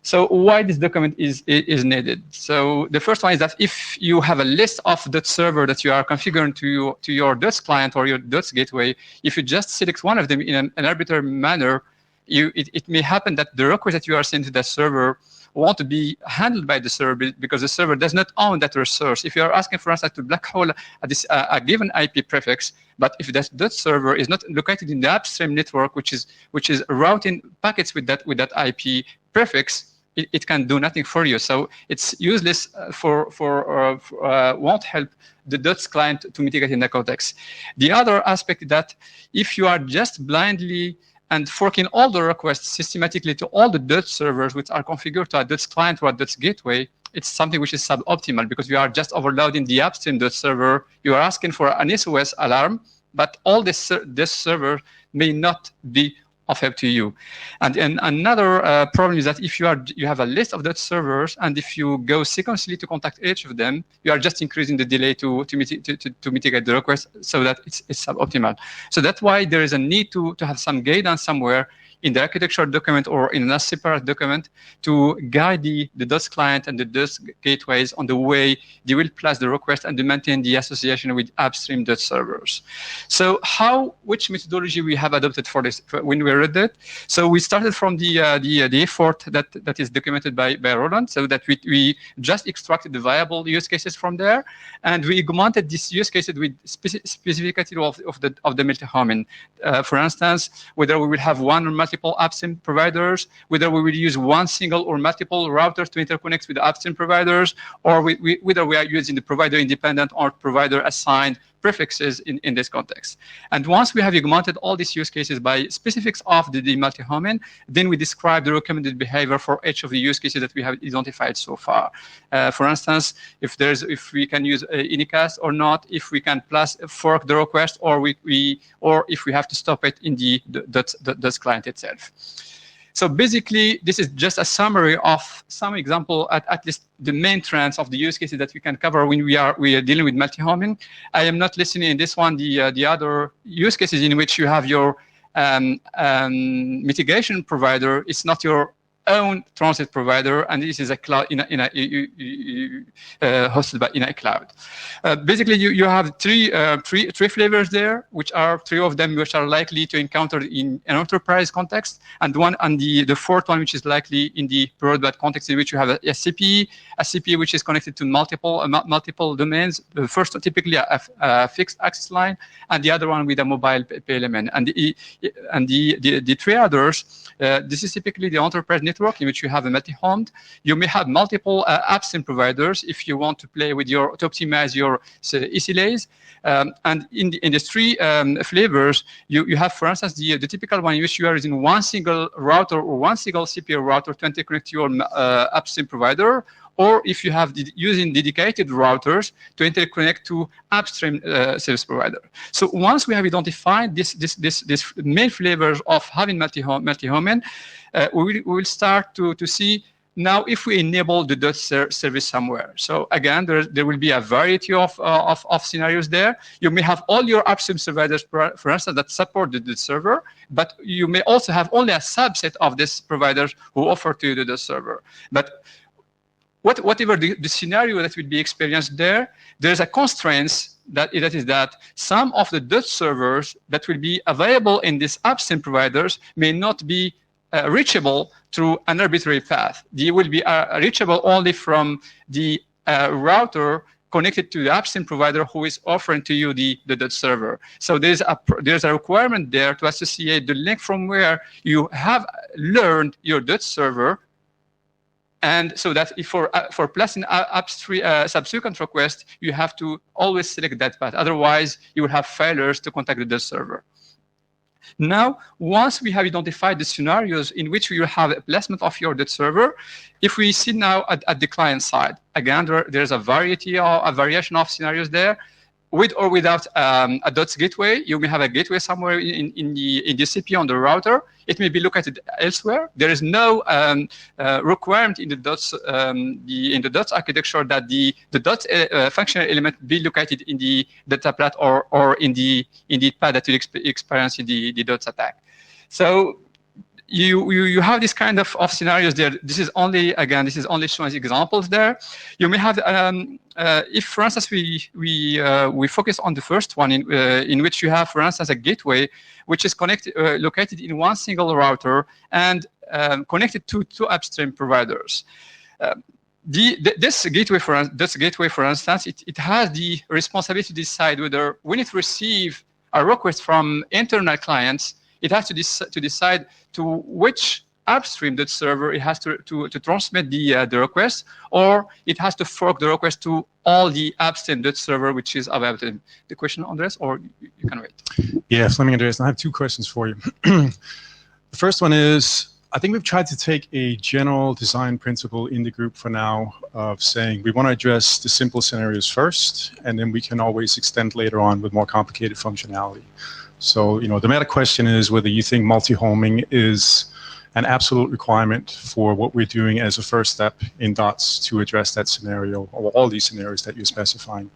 So why this document is needed? So the first one is that if you have a list of DOTS server that you are configuring to your DOTS client or your DOTS gateway, if you just select one of them in an arbitrary manner, it may happen that the request that you are sending to that server want to be handled by the server because the server does not own that resource. If you are asking, for instance, to black hole a given IP prefix, but if that server is not located in the upstream network, which is routing packets with that IP prefix, it can do nothing for you. So it's useless won't help the DOTS client to mitigate in the context. The other aspect is that if you are just blindly and forking all the requests systematically to all the DOTS servers which are configured to a DOTS client or a DOTS gateway, it's something which is suboptimal because you are just overloading the upstream DOTS server. You are asking for an SOS alarm, but all this server may not be of help to you. And another problem is that if you have a list of DOTS servers, and if you go sequentially to contact each of them, you are just increasing the delay to mitigate the request, so that it's suboptimal. So that's why there is a need to have some guidance somewhere in the architecture document or in a separate document to guide the DOTS client and the DOTS gateways on the way they will place the request and to maintain the association with upstream DOTS servers. So which methodology we have adopted for this when we read it? So we started from the effort that is documented by Roland, so that we just extracted the viable use cases from there, and we augmented these use cases with specificity of the multi-homing. For instance, whether we will have one or multiple upstream providers, whether we will use one single or multiple routers to interconnect with the upstream providers, or whether we are using the provider independent or provider assigned prefixes in this context. And once we have augmented all these use cases by specifics of the multi-homing, then we describe the recommended behavior for each of the use cases that we have identified so far. For instance, if we can use Unicast or not, if we can fork the request, or if we have to stop it in the DOTS client itself. So basically, this is just a summary of some example, at least the main trends of the use cases that we can cover when we are dealing with multi-homing. I am not listening in this one the other use cases in which you have your mitigation provider. It's not your own transit provider, and this is a cloud hosted in a cloud. Basically, you have three flavors there, which are three of them which are likely to encounter in an enterprise context, and the fourth one which is likely in the broadband context, in which you have a CPE which is connected to multiple domains. The first one typically a fixed access line, and the other one with a mobile PLMN. And the three others, this is typically the enterprise network in which you have a multi-homed. You may have multiple upstream providers if you want to play with to optimize your SLAs. And in the three flavors, you have, for instance, the typical one in which you are using one single router or one single CPU router to interconnect to your upstream provider, or if you have using dedicated routers to interconnect to upstream service provider. So once we have identified this main flavors of having multi-homing, we will start to see now if we enable the DOTS service somewhere. So again, there will be a variety of scenarios there. You may have all your upstream providers, for instance, that support the DOTS server, but you may also have only a subset of these providers who offer to you the DOTS server. But whatever the scenario that will be experienced there's a constraint that is that some of the DOTS servers that will be available in these upstream providers may not be reachable through an arbitrary path. They will be reachable only from the router connected to the upstream provider who is offering to you the DOTS server. So there's a requirement there to associate the link from where you have learned your DOTS server, and so that for placing upstream subsequent request, you have to always select that path. Otherwise, you will have failures to contact the DOTS server. Now, once we have identified the scenarios in which we will have a placement of your DOTS server, if we see now at the client side, again, there's a variation of scenarios there. With or without a DOTS gateway, you may have a gateway somewhere in the CPU on the router. It may be located elsewhere. There is no requirement in the DOTS architecture that the DOTS functional element be located in the data path or in the path that will experience the DOTS attack. So you have this kind of scenarios there. This is only showing examples there. You may have if, for instance, we focus on the first one in which you have, for instance, a gateway which is located in one single router and connected to two upstream providers. This gateway, for instance, it has the responsibility to decide whether, when it receives a request from internal clients, it has to decide to which upstream that server it has to transmit the request, or it has to fork the request to all the upstream that server which is available. The question, Andres, or you can wait? Yes, let me address. I have two questions for you. The first one is, I think we've tried to take a general design principle in the group for now of saying we want to address the simple scenarios first, and then we can always extend later on with more complicated functionality. So, the meta question is whether you think multi-homing is an absolute requirement for what we're doing as a first step in DOTS to address that scenario, or all these scenarios that you're specifying.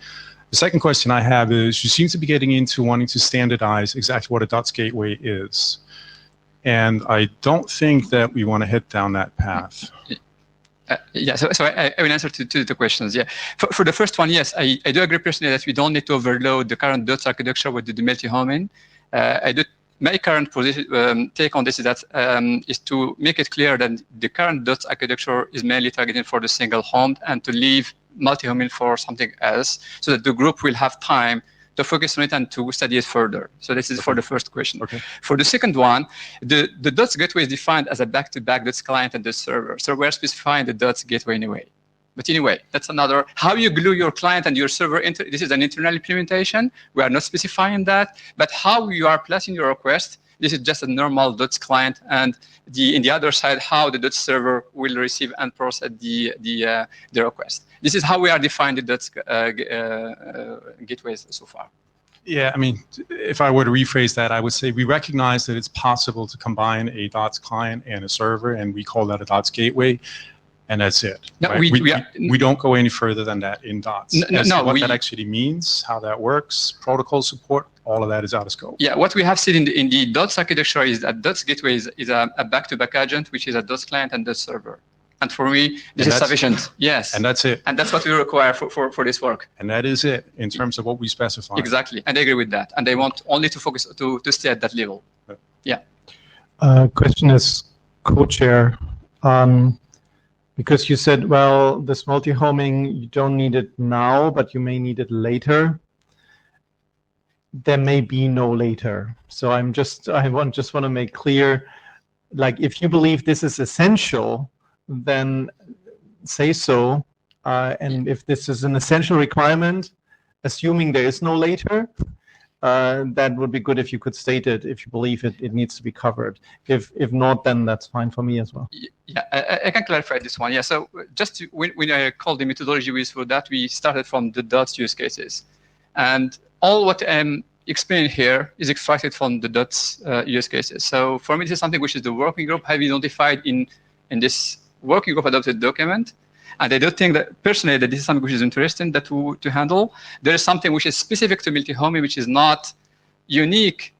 The second question I have is, you seem to be getting into wanting to standardize exactly what a DOTS gateway is. And I don't think that we want to head down that path. Yeah, so I will answer to the questions. Yeah, for the first one, yes, I do agree personally that we don't need to overload the current DOTS architecture with the multi-homing. My current position take on this is that is to make it clear that the current DOTS architecture is mainly targeted for the single home, and to leave multi-homing for something else, so that the group will have time to focus on it and to study it further. So this is for the first question. Okay. For the second one, the DOTS gateway is defined as a back-to-back DOTS client and DOTS server. So we're specifying the DOTS gateway anyway. But anyway, that's another, how you glue your client and your server into, this is an internal implementation. We are not specifying that, but how you are placing your request, this is just a normal DOTS client, and in the other side, how the DOTS server will receive and process the request. This is how we are defining the DOTS gateways so far. Yeah, I mean, if I were to rephrase that, I would say we recognize that it's possible to combine a DOTS client and a server, and we call that a DOTS gateway, and that's it. No, right? we don't go any further than that in DOTS. What that actually means, how that works, protocol support, all of that is out of scope. Yeah, what we have seen in the DOTS architecture is that DOTS gateway is a back-to-back agent, which is a DOTS client and DOTS server. And for me, this is sufficient. Yes. And that's it. And that's what we require for this work. And that is it in terms of what we specify. Exactly. And I agree with that. And they want only to focus to stay at that level. Yeah. Question is, co-chair, because you said, well, this multi-homing, you don't need it now, but you may need it later. There may be no later. So I just want to make clear, like, if you believe this is essential, then say so. And if this is an essential requirement, assuming there is no later, that would be good if you could state it, if you believe it needs to be covered. If not, then that's fine for me as well. Yeah, I can clarify this one. Yeah, so just when I called the methodology we used for that, we started from the DOTS use cases. And all what I'm explaining here is extracted from the DOTS use cases. So for me, this is something which is the working group have identified in this working group adopted document. And I do think that personally that this is something which is interesting to handle. There is something which is specific to multi-homing, which is not unique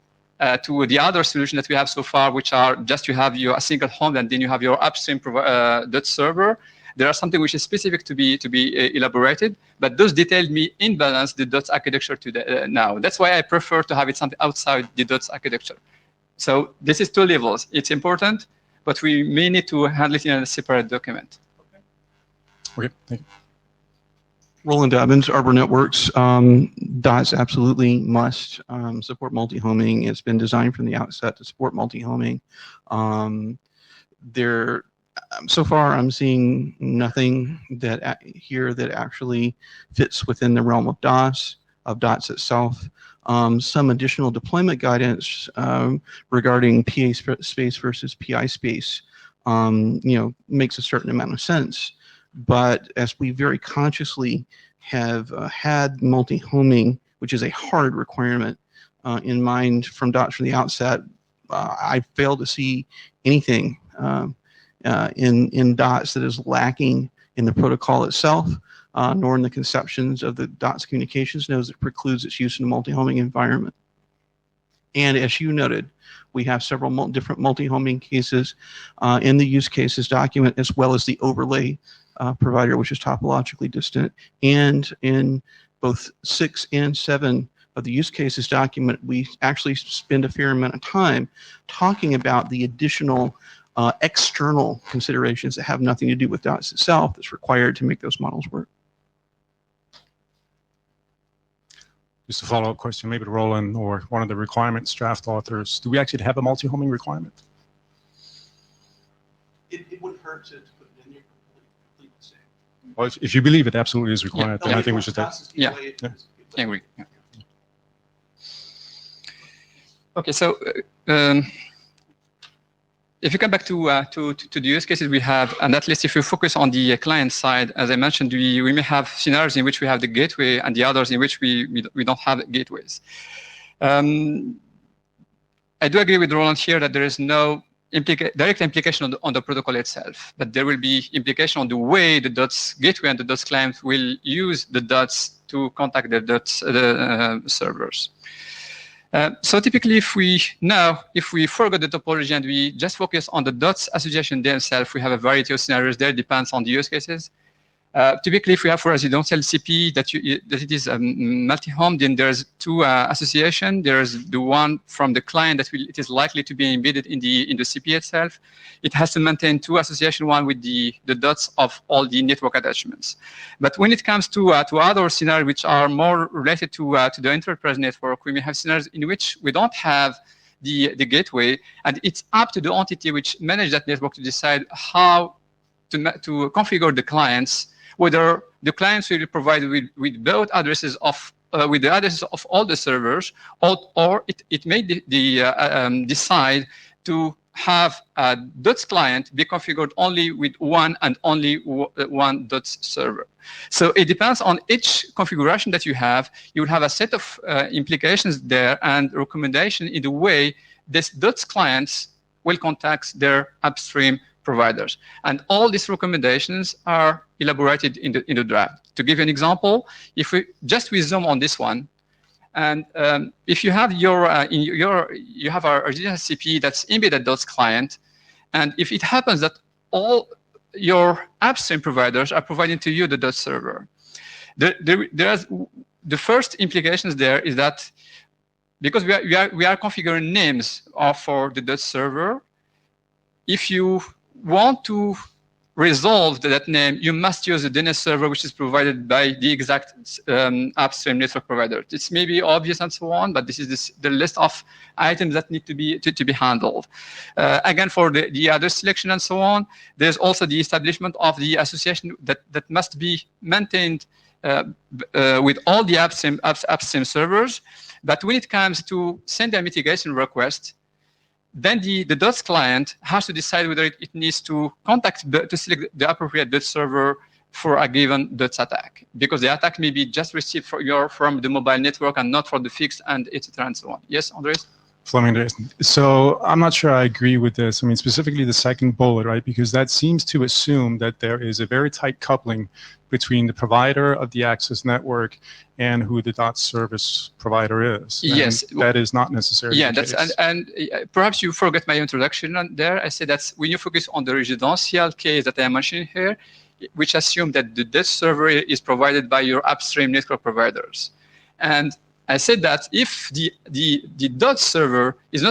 to the other solution that we have so far, which are just you have a single home and then you have your upstream DOTS server. There are something which is specific to be elaborated, but those details may imbalance the DOTS architecture today, now. That's why I prefer to have it something outside the DOTS architecture. So this is two levels. It's important, but we may need to handle it in a separate document. Okay, thank you. Roland Dobbins, Arbor Networks. DOTS absolutely must support multi-homing. It's been designed from the outset to support multi-homing. So far, I'm seeing nothing here that actually fits within the realm of DOTS itself. Some additional deployment guidance regarding PA space versus PI space, makes a certain amount of sense. But as we very consciously have had multi-homing, which is a hard requirement, in mind from DOTS from the outset, I fail to see anything in DOTS that is lacking in the protocol itself, nor in the conceptions of the DOTS communications nodes that precludes its use in a multi-homing environment. And as you noted, we have several different multi-homing cases in the use cases document, as well as the overlay provider, which is topologically distant. And in both 6 and 7 of the use cases document, we actually spend a fair amount of time talking about the additional external considerations that have nothing to do with DOTS itself that's required to make those models work. Just a follow-up question, maybe to Roland or one of the requirements draft authors. Do we actually have a multi-homing requirement? It wouldn't hurt to put it in here completely the same. Well, if you believe it absolutely is required, then I think we should take. Yeah. I agree. Yeah. Okay, so if you come back to the use cases we have, and at least if you focus on the client side, as I mentioned, we may have scenarios in which we have the gateway and the others in which we don't have gateways. I do agree with Roland here that there is no direct implication on the protocol itself, but there will be implication on the way the DOTS gateway and the DOTS client will use the DOTS to contact the DOTS servers. So typically, if we forget the topology and we just focus on the DOTS association themselves, we have a variety of scenarios there, depends on the use cases. Typically, if we have for residential CP that it is multi-home, then there's 2 association. There's the one from the client that it is likely to be embedded in the CP itself. It has to maintain 2 association, one with the DOTS of all the network attachments. But when it comes to other scenarios which are more related to the enterprise network, we may have scenarios in which we don't have the gateway, and it's up to the entity which manages that network to decide how to configure the clients, whether the clients will be provided with both addresses of with the addresses of all the servers, or it may decide to have a DOTS client be configured only with one and only one DOTS server. So it depends on each configuration that you have. You will have a set of implications there and recommendation in the way this DOTS clients will contact their upstream providers. And all these recommendations are elaborated in the draft. To give you an example, if we zoom on this one, and if you have you have our original CP that's embedded DOTS client, and if it happens that all your upstream providers are providing to you the DOTS server, the first implications there is that because we are configuring names for the DOTS server, if you want to resolve that name, you must use the DNS server which is provided by the exact upstream network provider. It's maybe obvious and so on, but this is the list of items that need to be handled. Again, for the other selection and so on, there's also the establishment of the association that must be maintained with all the upstream servers. But when it comes to send a mitigation request, then the DOTS client has to decide whether it needs to select the appropriate DOTS server for a given DOTS attack, because the attack may be just received from the mobile network and not for the fixed, and etc. and so on. Yes, Andres? Fleming. So I'm not sure I agree with this. I mean, specifically the second bullet, right? Because that seems to assume that there is a very tight coupling between the provider of the access network and who the DOTS service provider is. And yes. That is not necessarily the case. and perhaps you forget my introduction there. I said that when you focus on the residential case that I am mentioning here, which assume that the DOTS server is provided by your upstream network providers. And I said that if the DOTS server is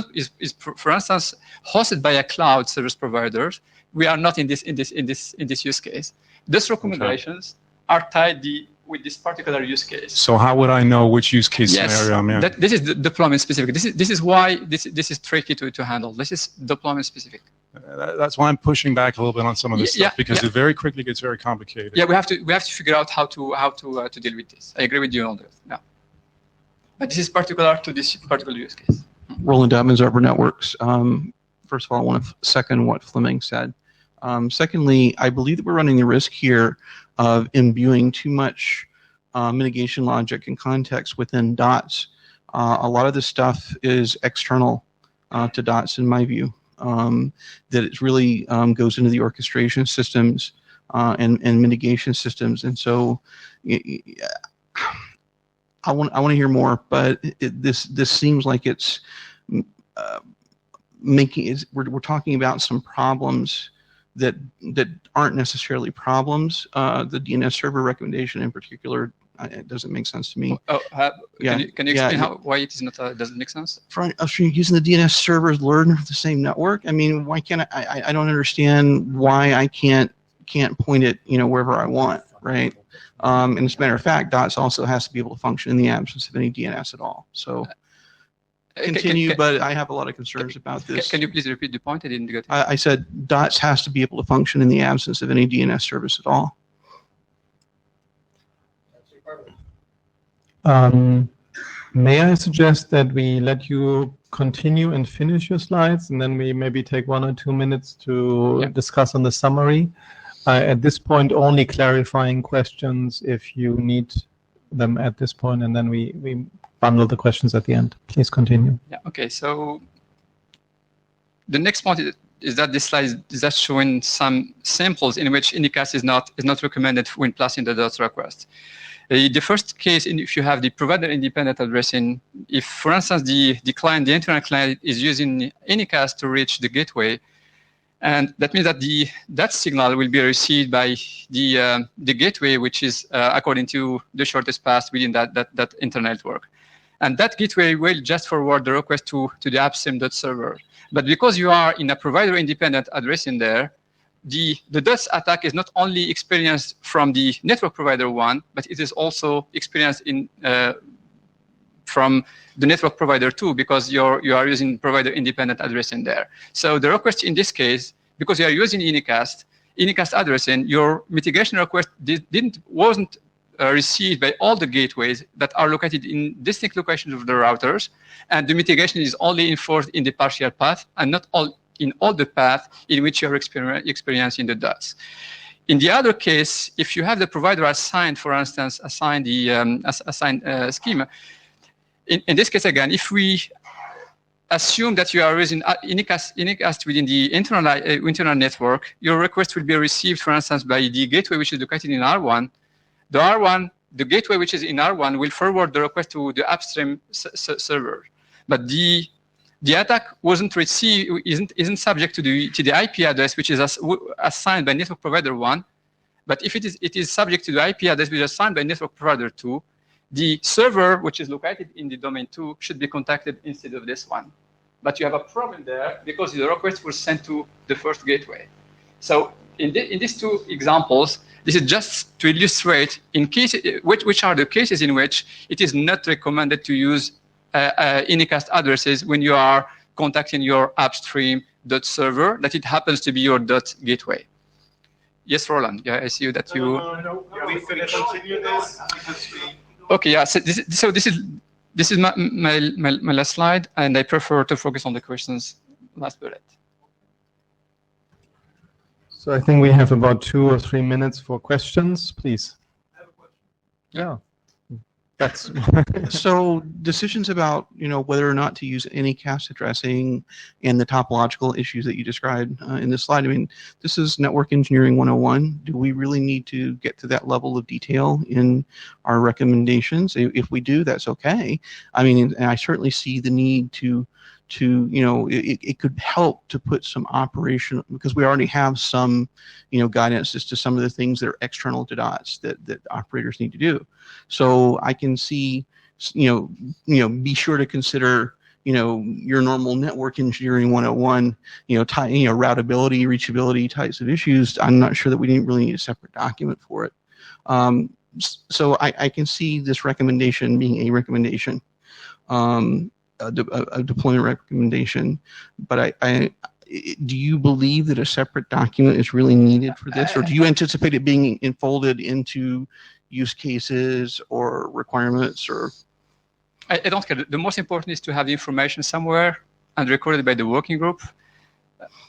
for instance hosted by a cloud service provider, we are not in this use case. These recommendations are tied with this particular use case. So how would I know which use case scenario I'm in? This is the deployment specific. This is why this is tricky to handle. This is deployment specific. That's why I'm pushing back a little bit on some of this stuff, because it very quickly gets very complicated. Yeah, we have to figure out how to deal with this. I agree with you on this. Yeah. But this is particular to this particular use case. Roland Dobbins, Arbor Networks. First of all, I want to second what Fleming said. Secondly, I believe that we're running the risk here of imbuing too much mitigation logic and context within DOTS. A lot of this stuff is external to DOTS, in my view. That it really goes into the orchestration systems and mitigation systems, and so I want to hear more. But this seems like it's we're talking about some problems that aren't necessarily problems. The DNS server recommendation in particular, it doesn't make sense to me. Can you explain why it is not doesn't make sense? For using the DNS servers learn the same network. I mean, why can't I don't understand why I can't point it wherever I want, right? And as a matter of fact, DOTS also has to be able to function in the absence of any DNS at all. So continue, but I have a lot of concerns about this. Can you please repeat the point? I didn't get it. I said DOTS has to be able to function in the absence of any DNS service at all. May I suggest that we let you continue and finish your slides, and then we maybe take 1 or 2 minutes to discuss on the summary? At this point, only clarifying questions if you need them at this point, and then we bundle the questions at the end. Please continue. Yeah. Okay. So the next point is that this slide is just showing some samples in which Unicast is not recommended when passing the DOTS request. The first case, if you have the provider-independent addressing, if, for instance, the internet client is using Unicast to reach the gateway, and that means that that signal will be received by the gateway, which is according to the shortest path within that internet network. And that gateway will just forward the request to the appsim.server. But because you are in a provider-independent addressing there, the DOTS attack is not only experienced from the network provider one, but it is also experienced from the network provider two, because you are using provider-independent addressing there. So the request in this case, because you are using Unicast addressing, your mitigation request wasn't received by all the gateways that are located in distinct locations of the routers, and the mitigation is only enforced in the partial path and not in all the path in which you are experiencing the DOTS. In the other case, if you have the provider assigned, for instance, assigned the schema, in this case again, if we assume that you are using Unicast within the internal network, your request will be received, for instance, by the gateway which is located in R1. The gateway which is in R1 will forward the request to the upstream server, but the attack isn't subject to the IP address which is assigned by network provider 1, but if it is subject to the IP address which is assigned by network provider 2, the server which is located in the domain 2 should be contacted instead of this one. But you have a problem there because the request was sent to the first gateway. So in these two examples, this is just to illustrate which are the cases in which it is not recommended to use Unicast addresses when you are contacting your upstream .server, that it happens to be your .gateway. Yes, Roland. Yeah, I see you that you. No, we finish. Continue this. Okay. Yeah. So this is my last slide, and I prefer to focus on the questions last bullet. So I think we have about 2 or 3 minutes for questions, please. I have a question. Yeah. That's So decisions about whether or not to use Unicast addressing and the topological issues that you described in this slide. I mean, this is network engineering 101. Do we really need to get to that level of detail in our recommendations? If we do, that's okay. I mean, and I certainly see the need to it could help to put some operation, because we already have some guidance as to some of the things that are external to DOTS that operators need to do. So I can see be sure to consider your normal network engineering 101 routability, reachability types of issues. I'm not sure that we didn't really need a separate document for it. So I can see this recommendation being a recommendation. A deployment recommendation, but do you believe that a separate document is really needed for this, or do you anticipate it being enfolded into use cases or requirements? Or I don't care. The most important is to have the information somewhere and recorded by the working group.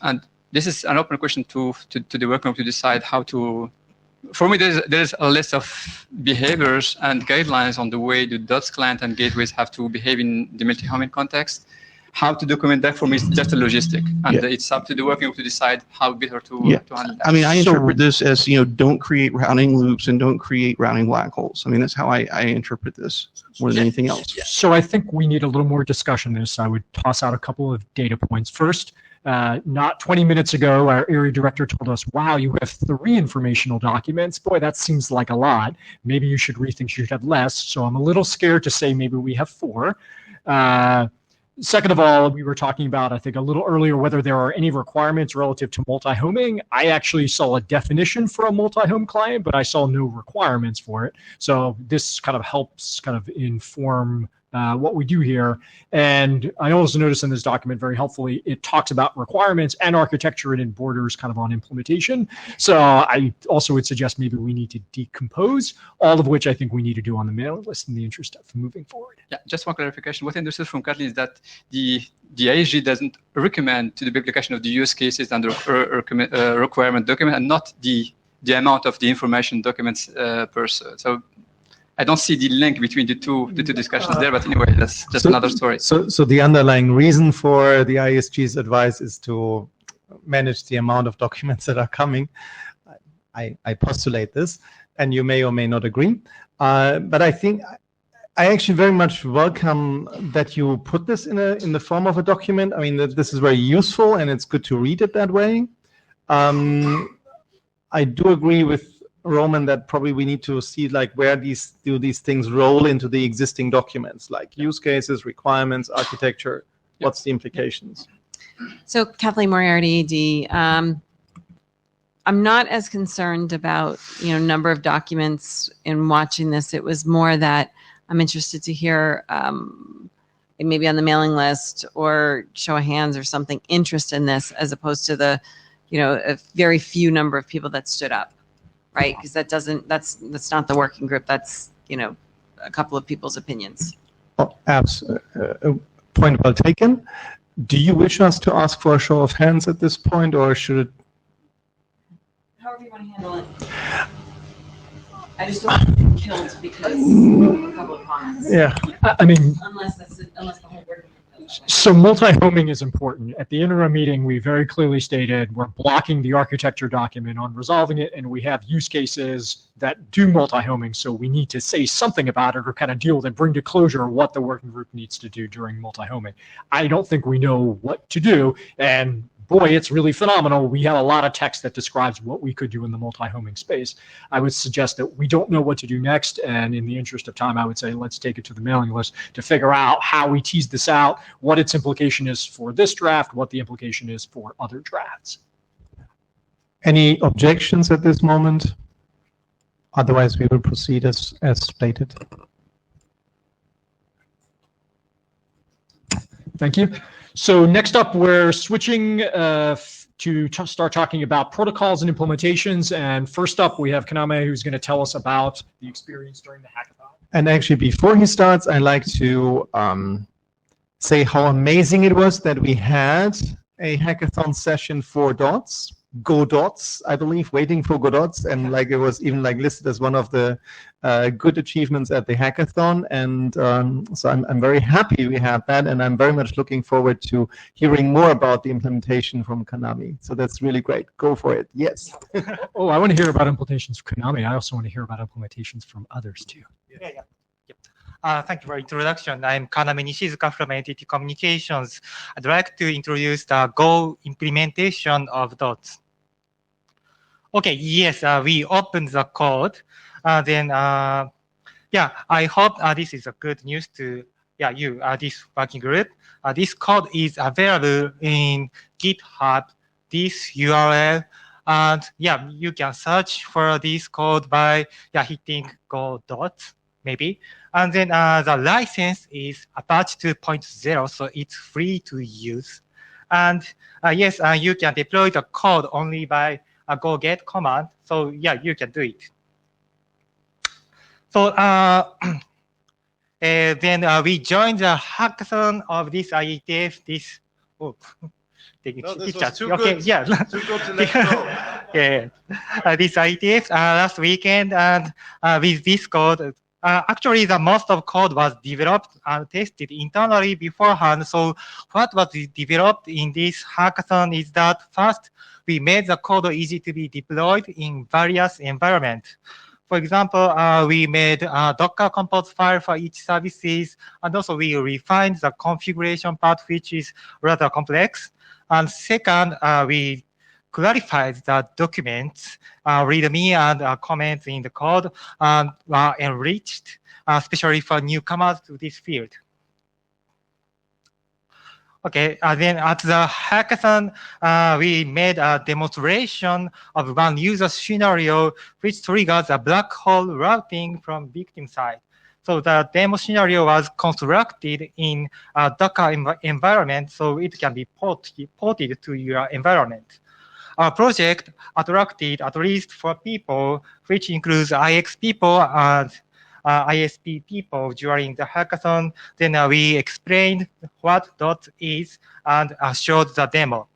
And this is an open question to the working group to decide how to. For me, there's a list of behaviors and guidelines on the way the DOTS client and gateways have to behave in the multi-homing context. how to document that for me is just a logistic, and Yeah. it's up to the working group to decide how better to handle that. I mean, I So- interpret this as, don't create routing loops and don't create routing black holes. I mean, that's how I interpret this more than anything else. So I think we need a little more discussion on this. I would toss out a couple of data points. First, not 20 minutes ago, our area director told us, wow, you have 3 informational documents. Boy, that seems like a lot. Maybe you should rethink you should have less. So I'm a little scared to say maybe we have 4. Second of all, we were talking about, I think, a little earlier, whether there are any requirements relative to multi-homing. I actually saw a definition for a multi-home client, but I saw no requirements for it. So this kind of helps kind of inform what we do here. And I also noticed in this document, very helpfully, it talks about requirements and architecture and in borders kind of on implementation. So I also would suggest maybe we need to decompose, all of which I think we need to do on the mailing list in the interest of moving forward. Yeah, just one clarification. What I understood from Kathleen is that the ISG doesn't recommend to the publication of the use cases and the requirement document, and not the amount of the information documents per se. So I don't see the link between the two discussions there, but anyway, that's just another story. So the underlying reason for the ISG's advice is to manage the amount of documents that are coming. I postulate this, and you may or may not agree. But I think I actually very much welcome that you put this in the form of a document. I mean, this is very useful, and it's good to read it that way. I do agree with Roman that probably we need to see like where these things roll into the existing documents, like use cases, requirements, architecture. What's the implications? So Kathleen Moriarty, AD, I'm not as concerned about, number of documents in watching this. It was more that I'm interested to hear maybe on the mailing list or show of hands or something, interest in this, as opposed to the, a very few number of people that stood up. Right, because that's not the working group. That's a couple of people's opinions. Oh, point well taken. Do you wish us to ask for a show of hands at this point, or should it? However you want to handle it. I just don't want to get killed because of a couple of comments. Yeah, I mean, unless the whole working group. So multi-homing is important. At the interim meeting, we very clearly stated we're blocking the architecture document on resolving it, and we have use cases that do multi-homing, so we need to say something about it or kind of deal with it, bring to closure what the working group needs to do during multi-homing. I don't think we know what to do, and boy, it's really phenomenal. We have a lot of text that describes what we could do in the multi-homing space. I would suggest that we don't know what to do next, and in the interest of time, I would say let's take it to the mailing list to figure out how we tease this out, what its implication is for this draft, what the implication is for other drafts. Any objections at this moment? Otherwise, we will proceed as stated. Thank you. So next up, we're switching to start talking about protocols and implementations. And first up, we have Kaname, who's going to tell us about the experience during the hackathon. And actually, before he starts, I'd like to say how amazing it was that we had a hackathon session for DOTS. Go Dots, I believe, waiting for Go Dots, and like it was even like listed as one of the good achievements at the hackathon. And so I'm very happy we had that, and I'm very much looking forward to hearing more about the implementation from Konami. So that's really great. Go for it. Yes. Oh, I want to hear about implementations from Konami. I also want to hear about implementations from others too. Yeah. Thank you for introduction. I'm Kaname Nishizuka from IETF Communications. I'd like to introduce the Go implementation of DOTS. Okay, yes, we opened the code. I hope this is a good news to you, this working group. This code is available in GitHub, this URL, and you can search for this code by hitting Go Dots, maybe. And then the license is Apache 2.0, so it's free to use. And yes, you can deploy the code only by a go get command. So you can do it. So then we joined the hackathon of this IETF. This was too okay, good. yeah, Too good to let go. yeah. This IETF last weekend, and with this code, actually, the most of code was developed and tested internally beforehand. So what was developed in this hackathon is that first, we made the code easy to be deployed in various environments. For example, we made a Docker compose file for each services, and also we refined the configuration part, which is rather complex. And second, we clarified the documents, README and comments in the code, and enriched, especially for newcomers to this field. Okay, then at the hackathon, we made a demonstration of one user scenario which triggers a black hole routing from victim side. So the demo scenario was constructed in a Docker environment, so it can be ported to your environment. Our project attracted at least 4 people, which includes IX people and ISP people during the hackathon. Then we explained what DOTS is and showed the demo.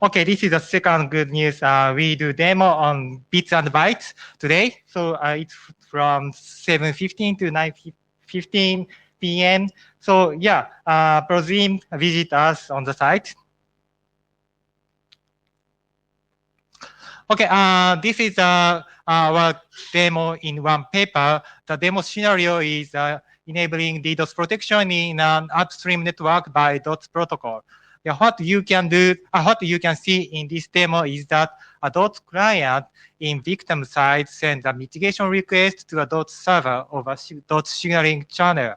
Okay, this is the second good news. We do demo on bits and bytes today. So it's from 7:15 to 9:15 p.m. So yeah, please visit us on the site. Okay, this is our demo in one paper. The demo scenario is enabling DDoS protection in an upstream network by DOTS protocol. Yeah, what you can see in this demo is that a DOTS client in victim side sends a mitigation request to a DOTS server over DOTS signaling channel.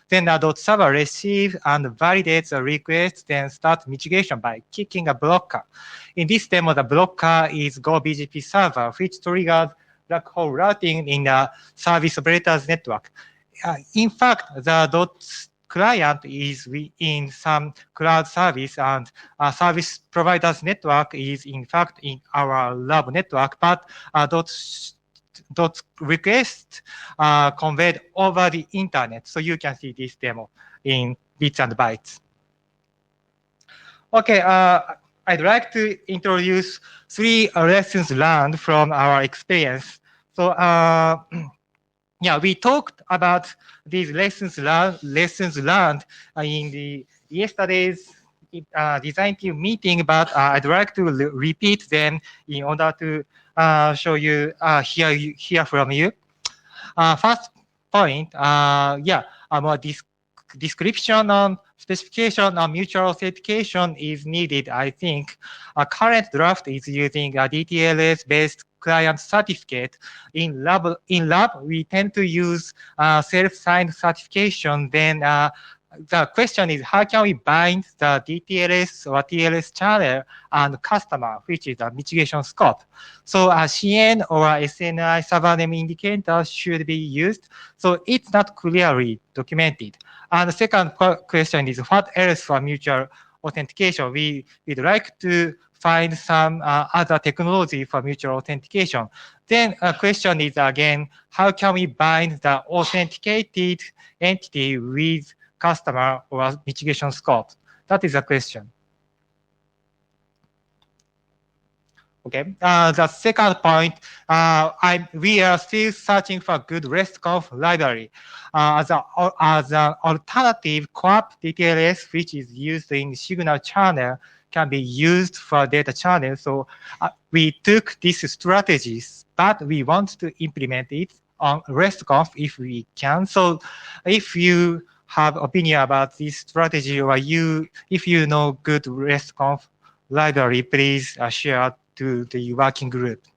Then the DOTS server receives and validates a request, then starts mitigation by kicking a blocker. In this demo, the blocker is GoBGP server, which triggers black hole routing in the service operator's network. In fact, the DOTS client is in some cloud service, and service provider's network is in fact in our lab network, but DOTS requests conveyed over the internet. So you can see this demo in bits and bytes. Okay, I'd like to introduce 3 lessons learned from our experience. So yeah, we talked about these lessons learned in the yesterday's design team meeting, but I'd like to repeat them in order to show you, hear from you. First point, yeah, more description on specification on mutual authentication is needed, I think. A current draft is using a DTLS-based client certificate. In lab, we tend to use self-signed certification. Then the question is, how can we bind the DTLS or TLS channel and customer, which is a mitigation scope? So a CN or SNI server name indicator should be used. So it's not clearly documented. And the second question is, what else for mutual authentication? We'd like to find some other technology for mutual authentication. Then a question is again, how can we bind the authenticated entity with customer or mitigation scope? That is a question. Okay. The second point, we are still searching for good RESTconf library. As an alternative, QAP DTLS, which is used in signal channel, can be used for data channel. So we took these strategies, but we want to implement it on RESTconf if we can. So if you have opinion about this strategy, or if you know good RESTconf library, please share to the working group.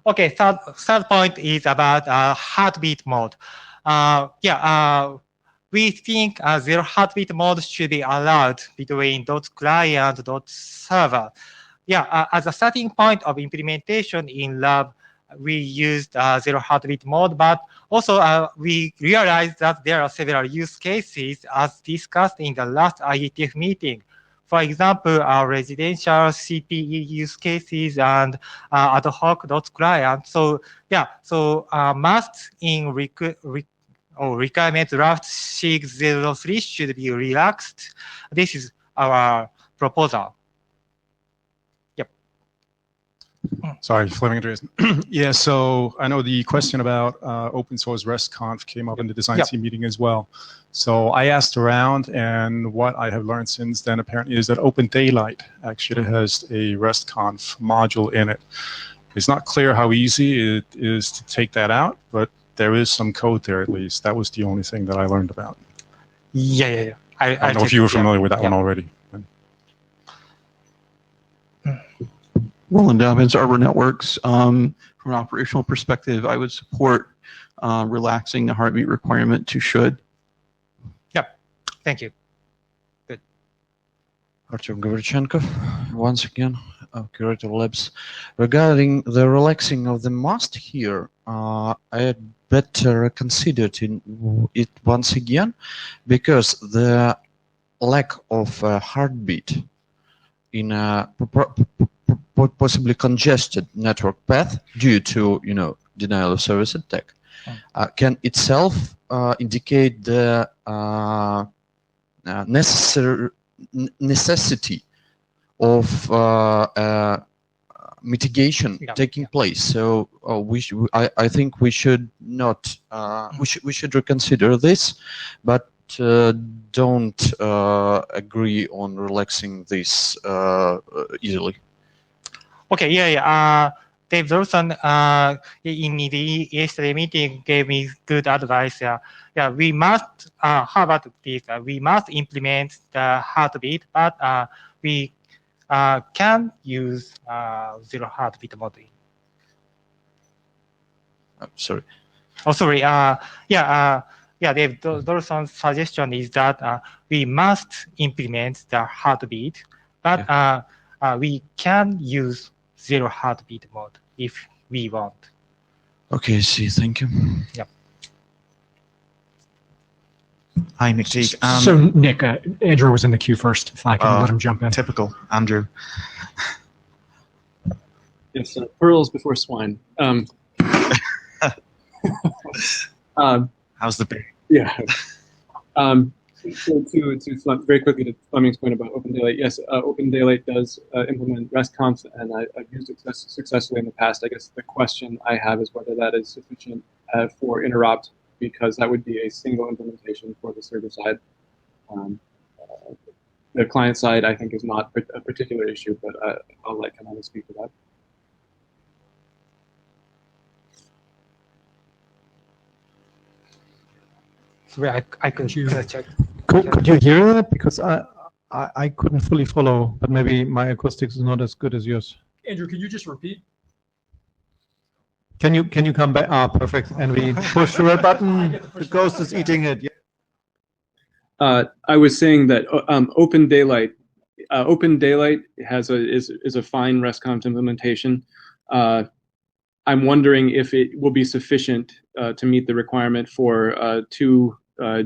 Okay, third point is about heartbeat mode. We think zero heartbeat mode should be allowed between DOTS client and DOTS server. Yeah, as a starting point of implementation in lab, we used zero heartbeat mode, but also we realized that there are several use cases as discussed in the last IETF meeting. For example, residential CPE use cases and ad hoc DOTS client. So yeah, so must in requirement draft 603 should be relaxed. This is our proposal. Yep. Sorry, Fleming Andreas. Yeah, so I know the question about open source RESTconf came up in the design team meeting as well. So I asked around, and what I have learned since then apparently is that Open Daylight actually has a RESTconf module in it. It's not clear how easy it is to take that out, but there is some code there at least. That was the only thing that I learned about. Yeah. I don't know if you were familiar with that one already. Roland Dobbins, Arbor Networks. From an operational perspective, I would support relaxing the heartbeat requirement to should. Yep. Thank you. Good. Artyom Gavrichenko, once again, Curator Labs. Regarding the relaxing of the must here, I had better consider it once again, because the lack of heartbeat in a possibly congested network path due to, denial of service attack can itself indicate the necessity of mitigation taking place. So I think we should not we should reconsider this, but don't agree on relaxing this easily. Okay, Dave Dawson in the yesterday meeting gave me good advice. We must, how about this? We must implement the heartbeat, but we can use zero heartbeat mode. Sorry. Oh, sorry. Dave Dawson's suggestion is that we must implement the heartbeat, but we can use zero heartbeat mode if we want. Okay, see, thank you. Yep. Hi, Nick Teague. So, Nick, Andrew was in the queue first, if I can let him jump in. Typical, Andrew. Yes, pearls before swine. How's the bit? Yeah. So to very quickly to Fleming's point about Open Daylight, yes, Open Daylight does implement RESTconf, and I've used it successfully in the past. I guess the question I have is whether that is sufficient for interrupt, because that would be a single implementation for the server side. The client side, I think, is not a particular issue, but I'll let Kanani speak to that. Sorry, I couldn't check. Could you hear that? Because I couldn't fully follow, but maybe my acoustics is not as good as yours. Andrew, could you just repeat? Can you come back? Ah, perfect. And we push the red button. The ghost is eating it. Yeah. I was saying that Open Daylight is a fine RESTconf implementation. I'm wondering if it will be sufficient to meet the requirement for two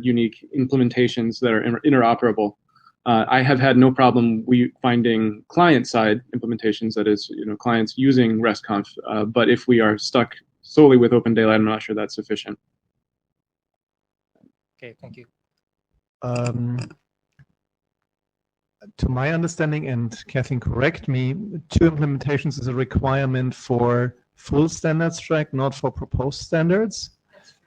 unique implementations that are interoperable. I have had no problem finding client-side implementations, that is, clients using RESTconf. But if we are stuck solely with Open Daylight, I'm not sure that's sufficient. Okay, thank you. To my understanding, and Kathleen, correct me, two implementations is a requirement for full standards track, not for proposed standards.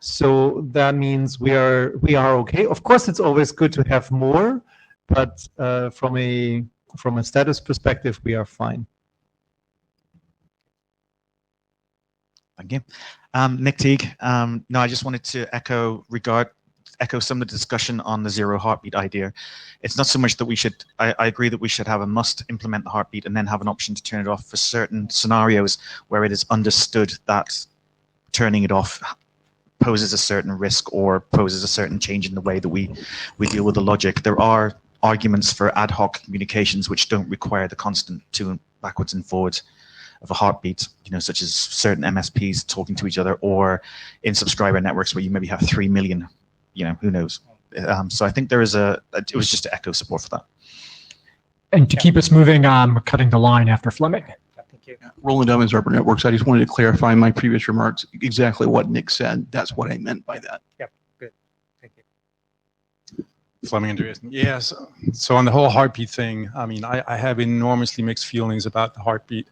So that means we are okay. Of course, it's always good to have more, but from a status perspective, we are fine. Thank you. Nick Teague. No, I just wanted to echo some of the discussion on the zero heartbeat idea. It's not so much that we should, I agree that we should have a must implement the heartbeat and then have an option to turn it off for certain scenarios where it is understood that turning it off poses a certain risk or poses a certain change in the way that we deal with the logic. There are arguments for ad hoc communications which don't require the constant backwards and forwards of a heartbeat, such as certain MSPs talking to each other, or in subscriber networks where you maybe have 3 million, who knows. So I think there is it was just to echo support for that. And to keep us moving, I'm cutting the line after Fleming. Thank you. Roland Dobbins, Arbor Networks. I just wanted to clarify my previous remarks, exactly what Nick said. That's what I meant by that. Yep, good. Thank you. Fleming Andreas. Yes. So on the whole heartbeat thing, I mean, I have enormously mixed feelings about the heartbeat.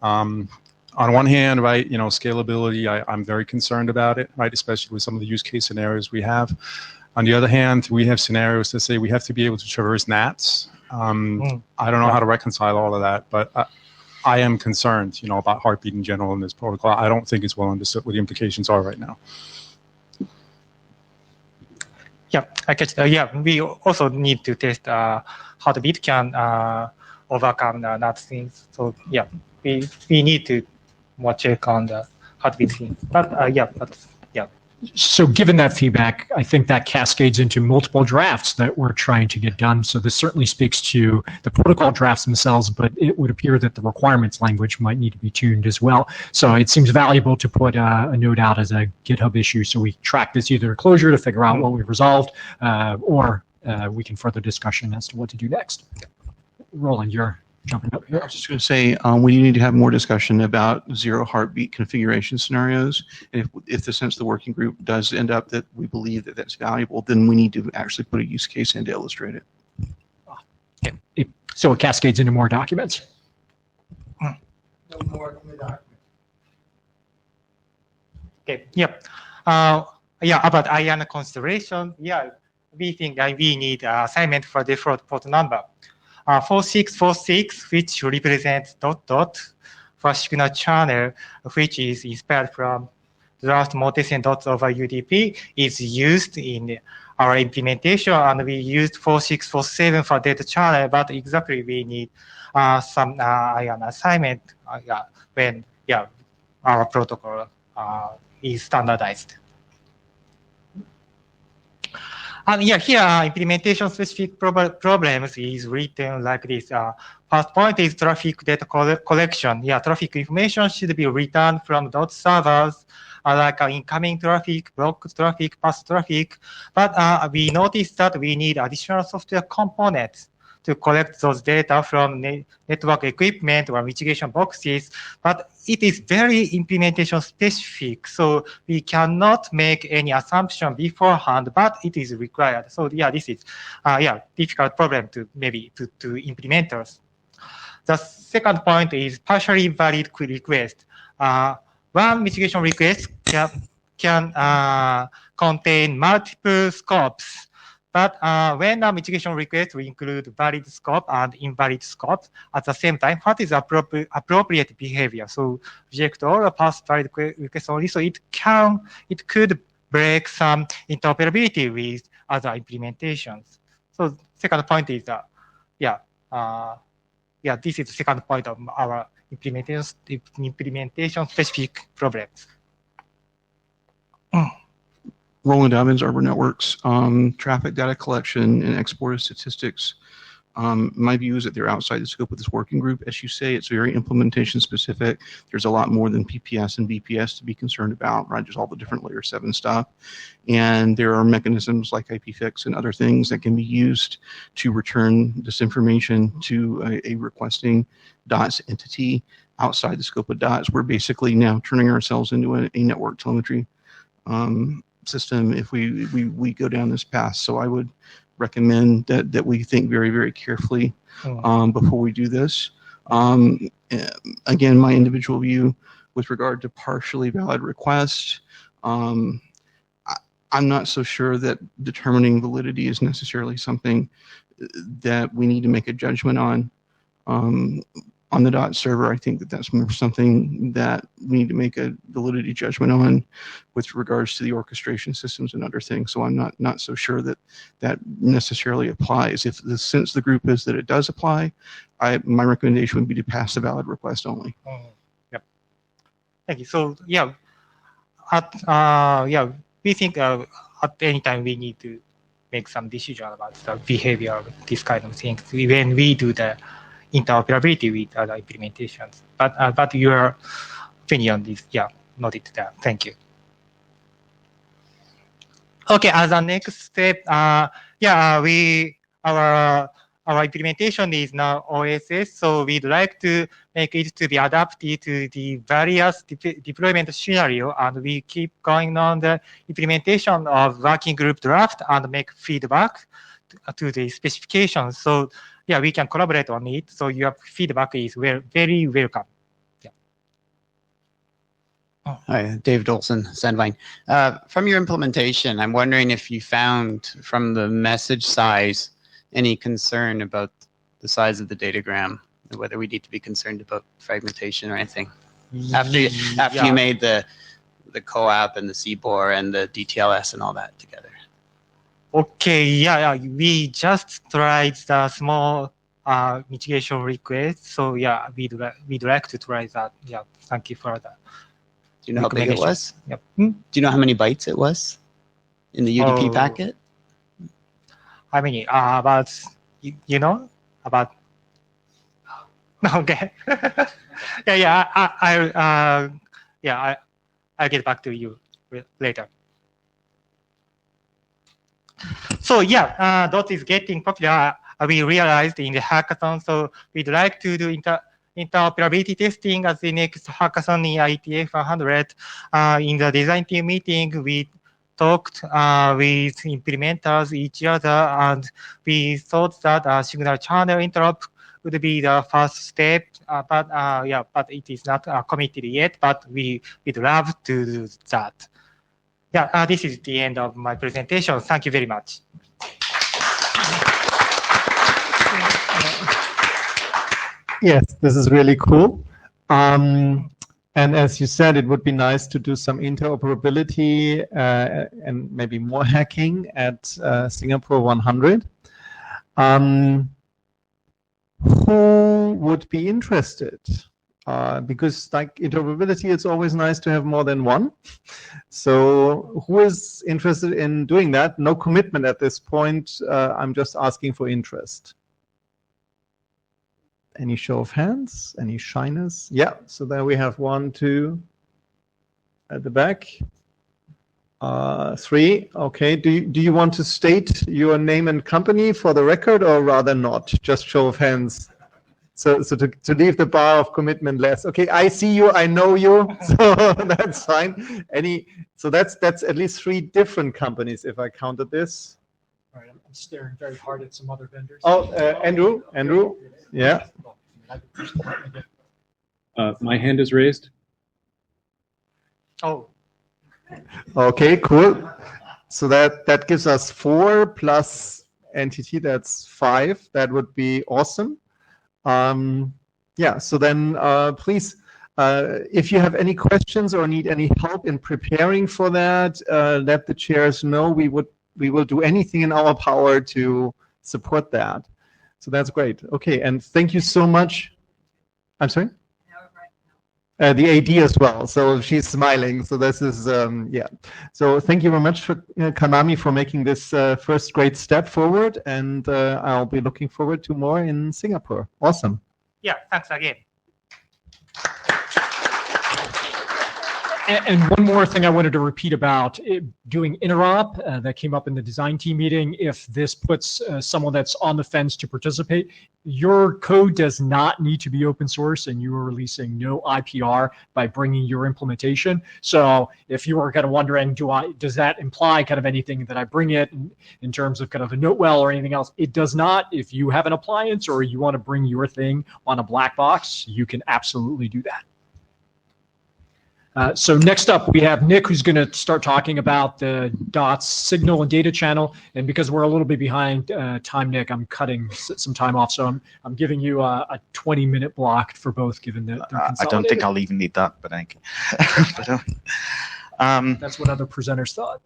On one hand, right, scalability, I'm very concerned about it, right, especially with some of the use case scenarios we have. On the other hand, we have scenarios that say we have to be able to traverse NATs. I don't know how to reconcile all of that, but I am concerned, about heartbeat in general in this protocol. I don't think it's well understood what the implications are right now. Yeah, I catch. We also need to test heartbeat can overcome that things. So yeah, we need to more check on the heartbeat thing. But yeah. So given that feedback, I think that cascades into multiple drafts that we're trying to get done. So this certainly speaks to the protocol drafts themselves, but it would appear that the requirements language might need to be tuned as well. So it seems valuable to put a note out as a GitHub issue so we track this either closure to figure out what we resolved, or we can further discussion as to what to do next. Roland, you're jumping up here. I was just going to say we need to have more discussion about zero heartbeat configuration scenarios. And if the sense the working group does end up that we believe that that's valuable, then we need to actually put a use case in to illustrate it. Okay. So it cascades into more documents. No more documents. Okay. Yep. About IANA consideration. Yeah, we think that we need assignment for default port number. 4646, which represents dot for signal channel, which is inspired from draft Mortensen dots over UDP, is used in our implementation, and we used 4647 for data channel, but exactly we need some IANA assignment when our protocol is standardized. And here implementation specific problems is written like this. First point is traffic data collection. Traffic information should be returned from dot servers, like incoming traffic, block traffic, pass traffic. But we noticed that we need additional software components to collect those data from network equipment or mitigation boxes, but it is very implementation specific, so we cannot make any assumption beforehand, but it is required. So this is difficult problem to implementers. The second point is partially valid request. One mitigation request can contain multiple scopes. But when a mitigation request, we include valid scope and invalid scope at the same time. What is appropriate behavior? So reject all or pass valid requests only. So it could break some interoperability with other implementations. So second point is this is the second point of our implementation specific problems. Roland Evans, Arbor Networks, traffic data collection and export of statistics. My view is that they're outside the scope of this working group. As you say, it's very implementation specific. There's a lot more than PPS and BPS to be concerned about, right? There's all the different layer 7 stuff. And there are mechanisms like IPFix and other things that can be used to return this information to a requesting DOTS entity outside the scope of DOTS. We're basically now turning ourselves into a network telemetry system if we go down this path. So I would recommend that we think very, very carefully before we do this. Again, my individual view with regard to partially valid requests, I'm not so sure that determining validity is necessarily something that we need to make a judgment on the DOT server. I think that that's more something that we need to make a validity judgment on with regards to the orchestration systems and other things. So I'm not so sure that that necessarily applies. If the sense the group is that it does apply, my recommendation would be to pass the valid request only. Yep. Thank you. So we think at any time we need to make some decision about the behavior of this kind of things when we do the interoperability with other implementations. But your opinion is noted there. Thank you. Okay, as a next step, our implementation is now OSS, so we'd like to make it to be adapted to the various deployment scenario, and we keep going on the implementation of working group draft and make feedback to the specifications. So we can collaborate on it. So your feedback is very welcome. Yeah. Hi, David Olson, Sandvine. From your implementation, I'm wondering if you found from the message size any concern about the size of the datagram, whether we need to be concerned about fragmentation or anything. After you made the COAP and the CBOR and the DTLS and all that together. Okay, we just tried the small mitigation request. So yeah, we'd like to try that. Yeah, thank you for that. Do you know how big it was? Yep. Do you know how many bytes it was in the UDP packet? How many? About, you know, about. Okay. I'll get back to you later. So yeah, DOTS is getting popular. We realized in the hackathon, so we'd like to do interoperability testing as the next hackathon in IETF 100. In the design team meeting, we talked with implementers, each other, and we thought that signal channel interop would be the first step. But it is not committed yet. But we'd love to do that. Yeah, this is the end of my presentation. Thank you very much. Yes, this is really cool. And as you said, it would be nice to do some interoperability and maybe more hacking at Singapore 100. Who would be interested? Because like interoperability, it's always nice to have more than one. So who is interested in doing that? No commitment at this point. I'm just asking for interest. Any show of hands? Any shyness? Yeah, so there we have 1, 2 at the back. 3, okay. Do you want to state your name and company for the record, or rather not? Just show of hands. So to leave the bar of commitment less. Okay, I see you, I know you, so that's fine. So that's at least 3 different companies if I counted this. All right, I'm staring very hard at some other vendors. Oh, Andrew, yeah. My hand is raised. Oh. Okay, cool. So that gives us 4 plus NTT, that's 5. That would be awesome. Yeah, so then please, if you have any questions or need any help in preparing for that, let the chairs know. We will do anything in our power to support that. So that's great. Okay, and thank you so much. I'm sorry? The AD as well. So she's smiling. So this is, yeah. So thank you very much for Kanami for making this first great step forward. And I'll be looking forward to more in Singapore. Awesome. Yeah, thanks again. And one more thing I wanted to repeat about doing interop that came up in the design team meeting. If this puts someone that's on the fence to participate, your code does not need to be open source, and you are releasing no IPR by bringing your implementation. So if you are kind of wondering, does that imply kind of anything that I bring it in terms of kind of a note well or anything else? It does not. If you have an appliance or you want to bring your thing on a black box, you can absolutely do that. So next up, we have Nick, who's going to start talking about the DOTS signal and data channel. And because we're a little bit behind time, Nick, I'm cutting some time off. So I'm giving you a 20-minute block for both, given that they're I don't think I'll even need that, but thank you. That's what other presenters thought.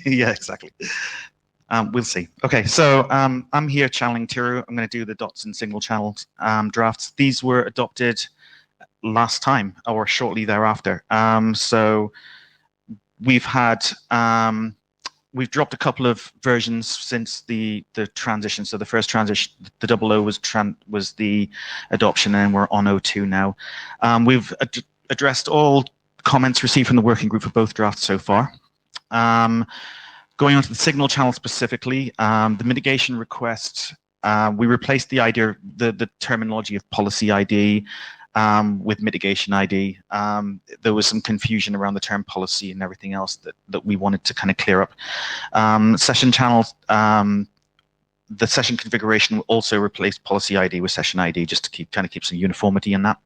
Yeah, exactly. We'll see. Okay, so I'm here channeling Tiru. I'm going to do the DOTS and single channel drafts. These were adopted last time or shortly thereafter. So we've had we've dropped a couple of versions since the transition. So the first transition, the 00 was the adoption, and we're on 02 now. We've addressed all comments received from the working group for both drafts so far. Going on to the signal channel specifically, the mitigation request, we replaced the idea, the terminology of policy ID with mitigation ID. There was some confusion around the term policy and everything else that we wanted to kind of clear up. Session channels, the session configuration will also replace policy ID with session ID just to keep some uniformity in that.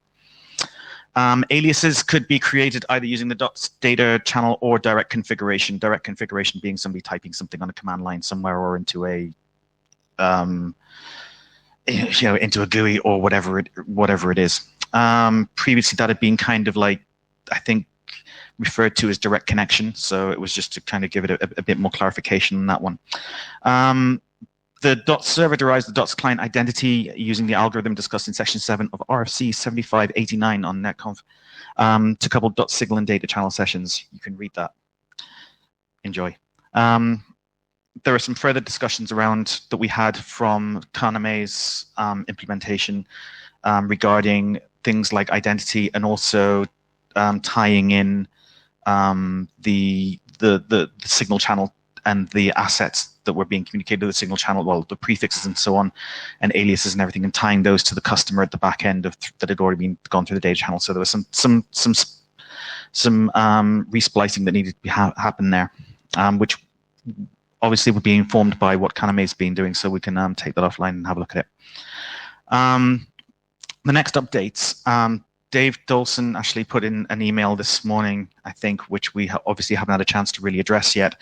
Aliases could be created either using the dots data channel or direct configuration. Direct configuration being somebody typing something on a command line somewhere or into a into a GUI or whatever it is. Previously, that had been kind of like, I think, referred to as direct connection. So it was just to kind of give it a bit more clarification on that one. The DOTS server derives the DOTS client identity using the algorithm discussed in section 7 of RFC 7589 on netconf to couple DOTS signal and data channel sessions. You can read that. Enjoy. There are some further discussions around that we had from Kaname's implementation regarding things like identity and also tying in the signal channel and the assets that were being communicated to the signal channel, well, the prefixes and so on, and aliases and everything, and tying those to the customer at the back end of that had already gone through the data channel. So there was some resplicing that needed to happen there, which obviously would be informed by what Kaname's been doing. So we can take that offline and have a look at it. The next updates. Dave Dolson actually put in an email this morning, I think, which we obviously haven't had a chance to really address yet.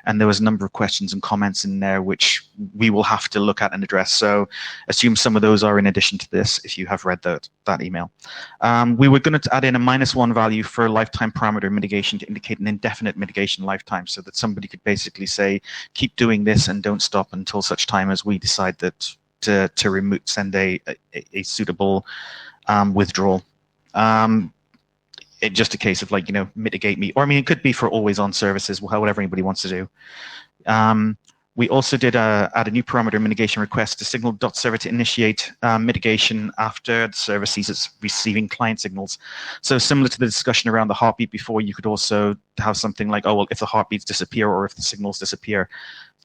And there was a number of questions and comments in there which we will have to look at and address. So assume some of those are in addition to this if you have read that email. We were going to add in a -1 value for lifetime parameter mitigation to indicate an indefinite mitigation lifetime so that somebody could basically say, keep doing this and don't stop until such time as we decide that to send a suitable withdrawal. It's just a case of, like, mitigate me, or I mean, it could be for always on services, whatever anybody wants to do. We also did add a new parameter mitigation request to signal .server to initiate mitigation after the server ceases receiving client signals. So similar to the discussion around the heartbeat before, you could also have something like, oh, well, if the heartbeats disappear or if the signals disappear,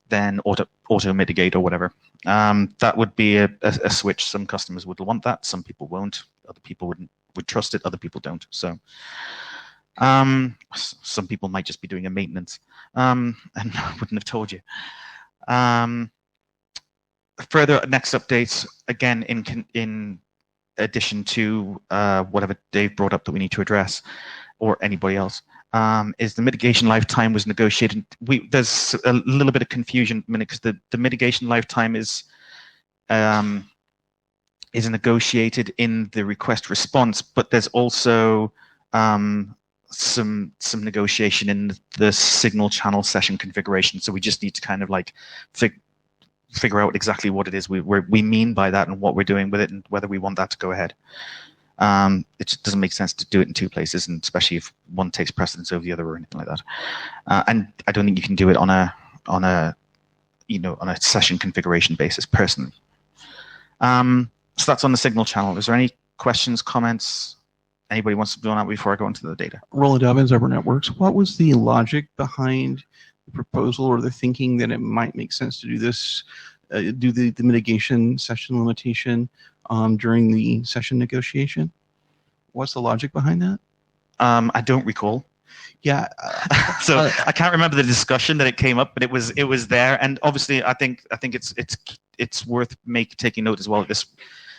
then auto mitigate or whatever. That would be a switch. Some customers would want that. Some people won't. Other people would trust it. Other people don't. So some people might just be doing a maintenance and wouldn't have told you. Further next updates, again, in addition to whatever Dave brought up that we need to address, or anybody else, is the mitigation lifetime was negotiated. There's a little bit of confusion because the mitigation lifetime is negotiated in the request response, but there's also some negotiation in the signal channel session configuration. So we just need to kind of like figure out exactly what it is we mean by that and what we're doing with it and whether we want that to go ahead. It just doesn't make sense to do it in two places, and especially if one takes precedence over the other or anything like that. And I don't think you can do it on a session configuration basis personally. So that's on the signal channel. Is there any questions, comments? Anybody wants to do on that before I go into the data? Roland Dobbins, Arbor Networks. What was the logic behind the proposal or the thinking that it might make sense to do this, do the mitigation session limitation during the session negotiation? What's the logic behind that? I don't recall. Yeah. So I can't remember the discussion that it came up, but it was there, and obviously I think it's worth taking note as well.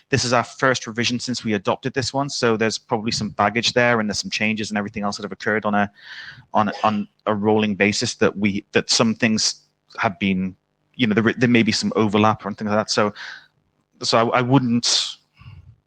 This is our first revision since we adopted this one, so there's probably some baggage there, and there's some changes and everything else that have occurred on a rolling basis that some things have been, there may be some overlap or things like that. So I wouldn't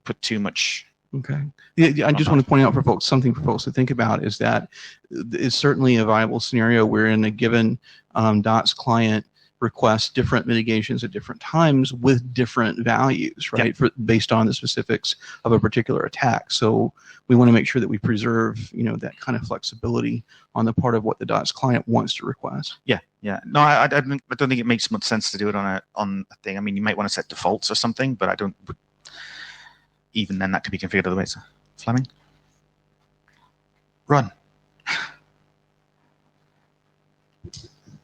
put too much. Okay. Yeah, I just want to point out for folks, something for folks to think about is that it's certainly a viable scenario where in a given DOTS client requests different mitigations at different times with different values, right? Yeah. Based on the specifics of a particular attack. So we want to make sure that we preserve, that kind of flexibility on the part of what the DOTS client wants to request. Yeah. No, I don't think it makes much sense to do it on a thing. I mean, you might want to set defaults or something, but I don't. Even then, that could be configured other ways. Fleming? Run.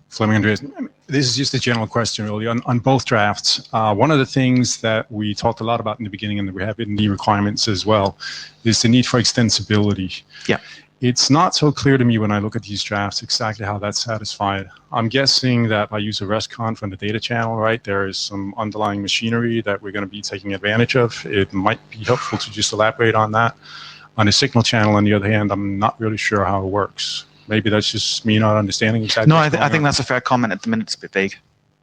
Fleming Andreas. This is just a general question, really, on both drafts. One of the things that we talked a lot about in the beginning, and that we have in the requirements as well, is the need for extensibility. Yeah. It's not so clear to me when I look at these drafts exactly how that's satisfied. I'm guessing that by use of RESTConf from the data channel, right, there is some underlying machinery that we're going to be taking advantage of. It might be helpful to just elaborate on that. On the signal channel, on the other hand, I'm not really sure how it works. Maybe that's just me not understanding exactly. No, what's I going think on. that's a fair comment. At the minute, it's a bit vague,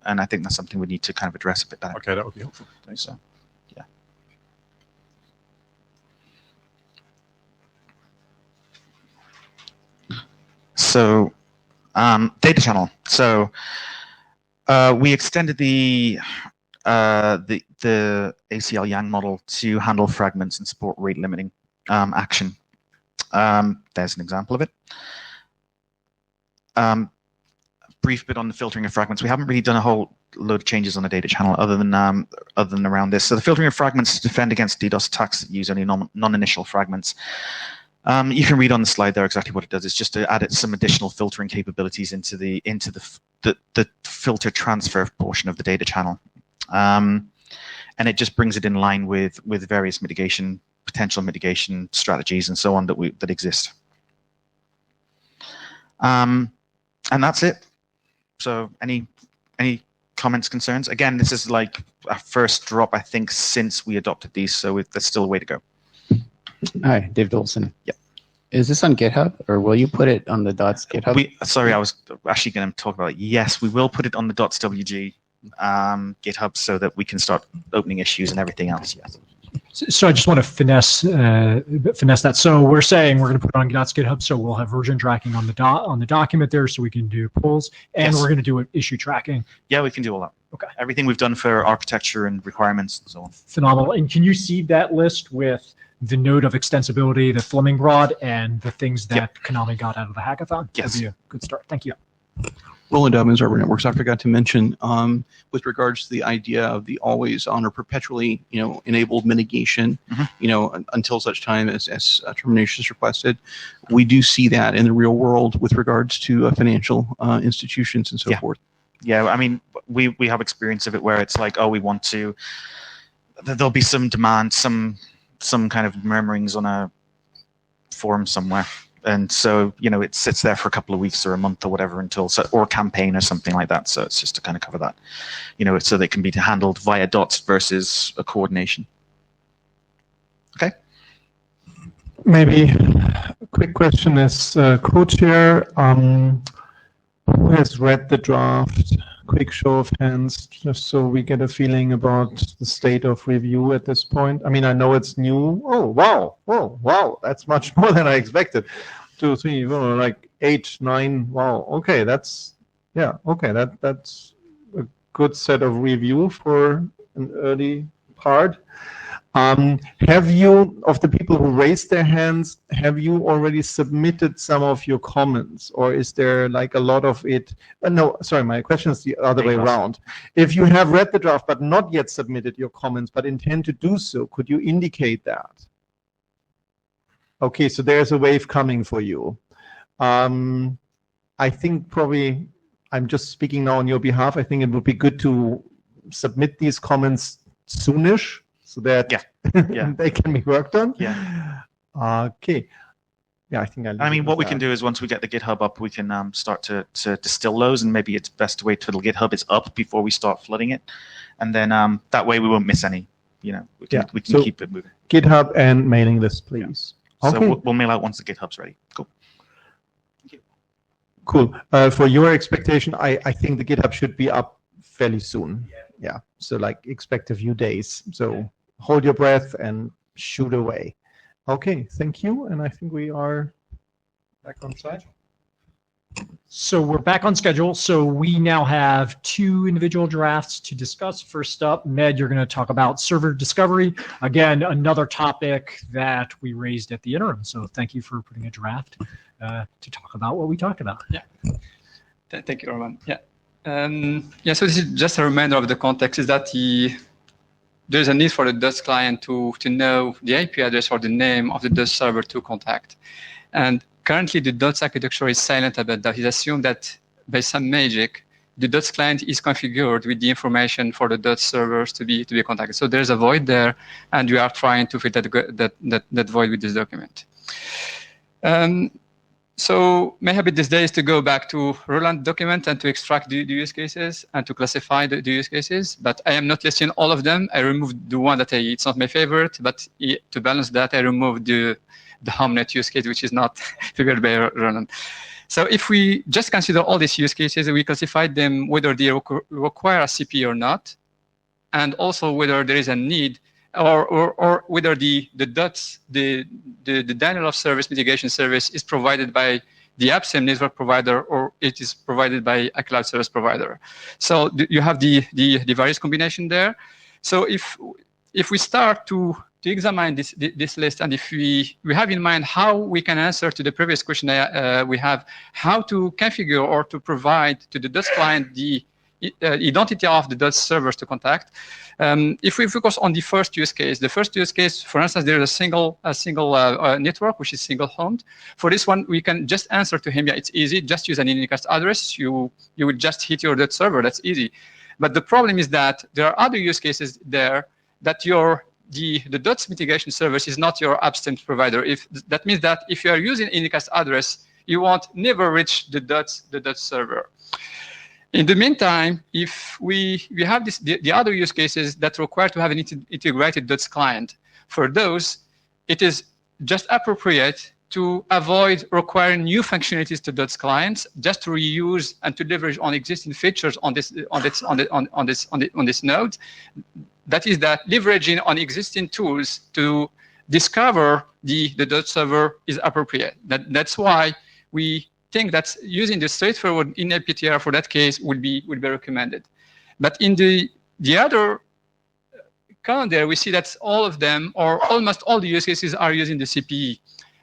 and I think that's something we need to kind of address a bit better. Okay, that would be helpful. Thanks. So, yeah. So, data channel. So, we extended the ACL Yang model to handle fragments and support rate limiting action. There's an example of it. Brief bit on the filtering of fragments. We haven't really done a whole load of changes on the data channel other than around this. So the filtering of fragments to defend against DDoS attacks that use only non-initial fragments. You can read on the slide there exactly what it does. It's just to add some additional filtering capabilities into the filter transfer portion of the data channel, and it just brings it in line with various potential mitigation strategies and so on that exist. And that's it. So any comments, concerns? Again, this is like a first drop, I think, since we adopted these, so there's still a way to go. Hi, David Olson. Yep. Is this on GitHub, or will you put it on the Dots GitHub? Sorry, I was actually going to talk about it. Yes, we will put it on the DOTS-WG GitHub so that we can start opening issues and everything else. Yes. So I just want to finesse that. So we're saying we're going to put it on Dots GitHub, so we'll have version tracking on the document there, so we can do pulls, and we're going to do issue tracking. Yeah, we can do all that. Okay. Everything we've done for architecture and requirements and so on. Phenomenal. And can you see that list with the note of extensibility that Fleming brought and the things that Konami got out of the hackathon? Yes. That'd be a good start. Thank you. Roland Dobbins, Arbor Networks. I forgot to mention, with regards to the idea of the always on or perpetually, enabled mitigation, until such time as termination is requested. We do see that in the real world with regards to financial institutions and so forth. Yeah, I mean, we have experience of it where it's like, oh, we want to. There'll be some demand, some kind of murmurings on a forum somewhere. And so, it sits there for a couple of weeks or a month or whatever or a campaign or something like that. So it's just to kind of cover that, so they can be handled via dots versus a coordination. Okay. Maybe a quick question is co-chair. Who has read the draft? Quick show of hands, just so we get a feeling about the state of review at this point. I mean, I know it's new. Oh, wow. Oh, wow. That's much more than I expected. 2, 3, 4, like 8, 9. Wow. Okay, that's that's a good set of review for an early part. Have you, of the people who raised their hands, have you already submitted some of your comments, or is there like a lot of it? No, sorry, my question is the other way around. If you have read the draft but not yet submitted your comments but intend to do so, could you indicate that? Okay, so there's a wave coming for you. I think probably, I'm just speaking now on your behalf, I think it would be good to submit these comments soonish, so that they can be worked on. Yeah. Okay. Yeah, I think I mean, what we can do is once we get the GitHub up, we can start to distill those, and maybe it's best to wait till the GitHub is up before we start flooding it, and then that way we won't miss any. We can so keep it moving. GitHub and mailing list, please. Yeah. Okay. So we'll mail out once the GitHub's ready. Cool. Thank you. Cool. For your expectation, I think the GitHub should be up fairly soon. Yeah. So like expect a few days. So hold your breath and shoot away. Okay, thank you. And I think we are back on schedule. So we're back on schedule. So we now have 2 individual drafts to discuss. First up, Med, you're going to talk about server discovery. Again, another topic that we raised at the interim. So thank you for putting a draft to talk about what we talked about. Yeah. Thank you, Roman. Yeah. So this is just a reminder of the context, is that there's a need for the DOTS client to know the IP address or the name of the DOTS server to contact. And currently, the DOTS architecture is silent about that. It assumes that by some magic, the DOTS client is configured with the information for the DOTS servers to be contacted. So there's a void there, and we are trying to fill that void with this document. So maybe this day is to go back to Roland document and to extract the use cases and to classify the use cases. But I am not listing all of them. I removed the one that it's not my favorite, but to balance that, I removed the the HomeNet use case, which is not figured by Roland. So if we just consider all these use cases, we classify them whether they require a CP or not, and also whether there is a need, or whether the DOTS, the denial of service mitigation service, is provided by the AppSim network provider, or it is provided by a cloud service provider. So you have the various combination there. So if we start to examine this list, and if we have in mind how we can answer to the previous question we have, how to configure or to provide to the DOTS client the identity of the DOTS servers to contact. If we focus on the first use case, for instance, there is a single network which is single homed. For this one, we can just answer to him, yeah, it's easy, just use an unicast address, you would just hit your DOTS server, that's easy. But the problem is that there are other use cases there that the DOTS mitigation service is not your AppSim provider. That means that if you are using unicast address, you won't never reach the DOTS server. In the meantime, if we have the other use cases that require to have an integrated DOTS client, for those, it is just appropriate to avoid requiring new functionalities to DOTS clients, just to reuse and to leverage on existing features on this node. That is that leveraging on existing tools to discover the DOTS server is appropriate. That's why we think that using the straightforward in-app PTR for that case would be recommended. But in the other column there, we see that all of them, or almost all the use cases, are using the CPE.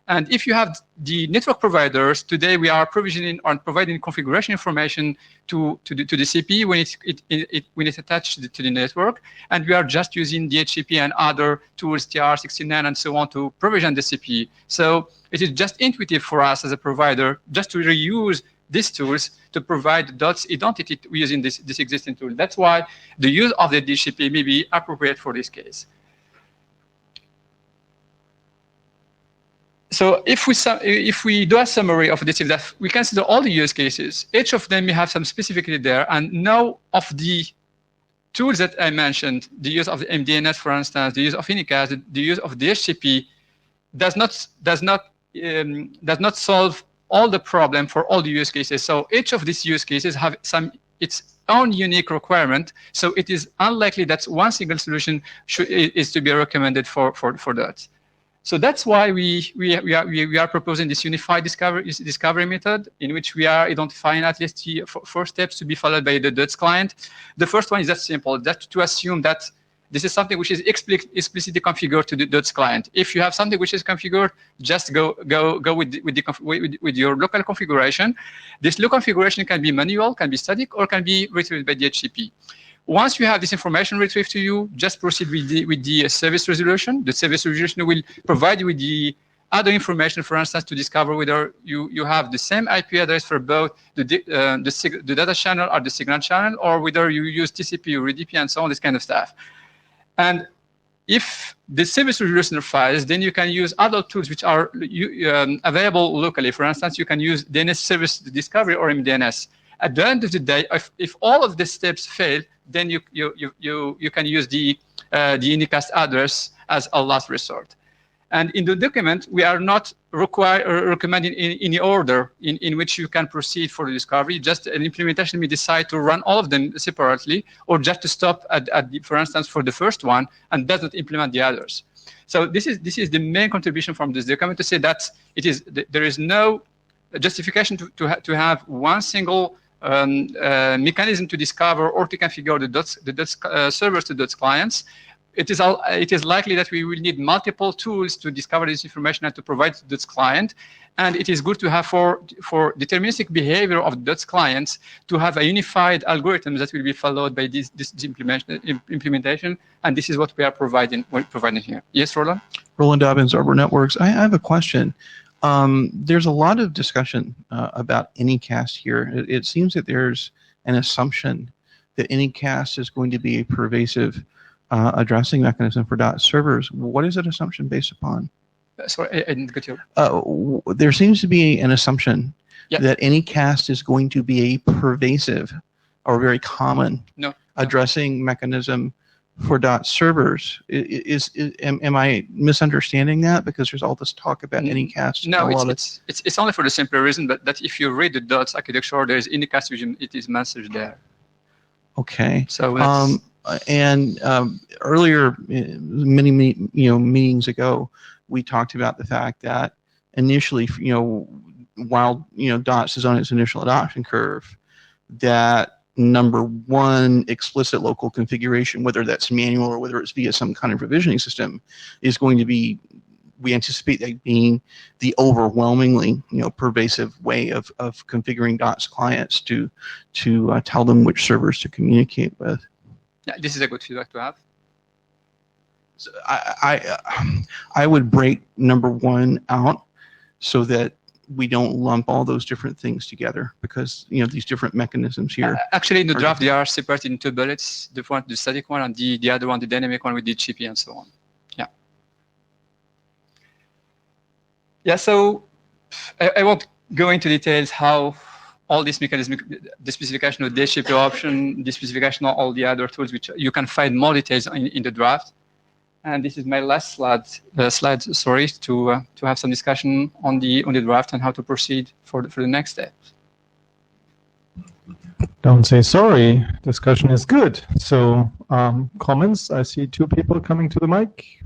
And if you have the network providers, today we are provisioning or providing configuration information to the CPE when it's attached to the network, and we are just using DHCP and other tools, TR69 and so on, to provision the CPE. So it is just intuitive for us as a provider just to reuse these tools to provide DOTS identity using this existing tool. That's why the use of the DHCP may be appropriate for this case. So if we do a summary of this, that we consider all the use cases, each of them may have some specificity there, and no of the tools that I mentioned, the use of the MDNS, for instance, the use of unicast, the use of DHCP, does not solve all the problem for all the use cases. So each of these use cases have its own unique requirement. So it is unlikely that one single solution is to be recommended for that. So that's why we are proposing this unified discovery method, in which we are identifying at least 4 steps to be followed by the DOTS client. The first one is that simple, that to assume that this is something which is explicitly configured to the DOTS client. If you have something which is configured, just go with your local configuration. This local configuration can be manual, can be static, or can be retrieved by DHCP. Once you have this information retrieved to you, just proceed with the service resolution. The service resolution will provide you with the other information, for instance, to discover whether you have the same IP address for both the data channel or the signal channel, or whether you use TCP or UDP and so on, this kind of stuff. And if the service resolution fails, then you can use other tools which are available locally. For instance, you can use DNS service discovery or MDNS. At the end of the day, if all of the steps fail, then you can use the unicast address as a last resort. And in the document, we are not recommending any order in which you can proceed for the discovery. Just an implementation may decide to run all of them separately, or just to stop for instance, for the first one, and doesn't implement the others. So this is the main contribution from this document, to say that there is no justification to have one single mechanism to discover or to configure the DOTS servers to DOTS clients. It is likely that we will need multiple tools to discover this information and to provide to DOTS client. And it is good to have for deterministic behavior of DOTS clients to have a unified algorithm that will be followed by this implementation. And this is what we are providing here. Yes, Roland? Roland Dobbins, Arbor Networks. I have a question. There's a lot of discussion about Anycast here. It seems that there's an assumption that Anycast is going to be a pervasive addressing mechanism for DOTS servers. What is that assumption based upon? Sorry, I didn't get you. There seems to be an assumption that Anycast is going to be a pervasive or very common addressing mechanism for DOTS servers. Am I misunderstanding that? Because there's all this talk about Anycast. No, and it's only for the simple reason that if you read the DOTS architecture, there is Anycast vision. It is messaged there. Okay. So earlier, many meetings ago, we talked about the fact that initially, while DOTS is on its initial adoption curve, that number one explicit local configuration, whether that's manual or whether it's via some kind of provisioning system, is going to be, we anticipate that being the overwhelmingly pervasive way of configuring DOTS clients to tell them which servers to communicate with. Yeah, this is a good feedback to have. So I would break number one out so that we don't lump all those different things together, because these different mechanisms here. Actually, in the draft, they are separated into bullets. The one, the static one, and the other one, the dynamic one with the GP and so on. Yeah. Yeah. So I won't go into details how all these mechanisms, the specification of the GP option, the specification of all the other tools, which you can find more details in the draft. And this is my last slide, sorry, to have some discussion on the draft and how to proceed for the next step. Don't say sorry. Discussion is good. So comments. I see two people coming to the mic.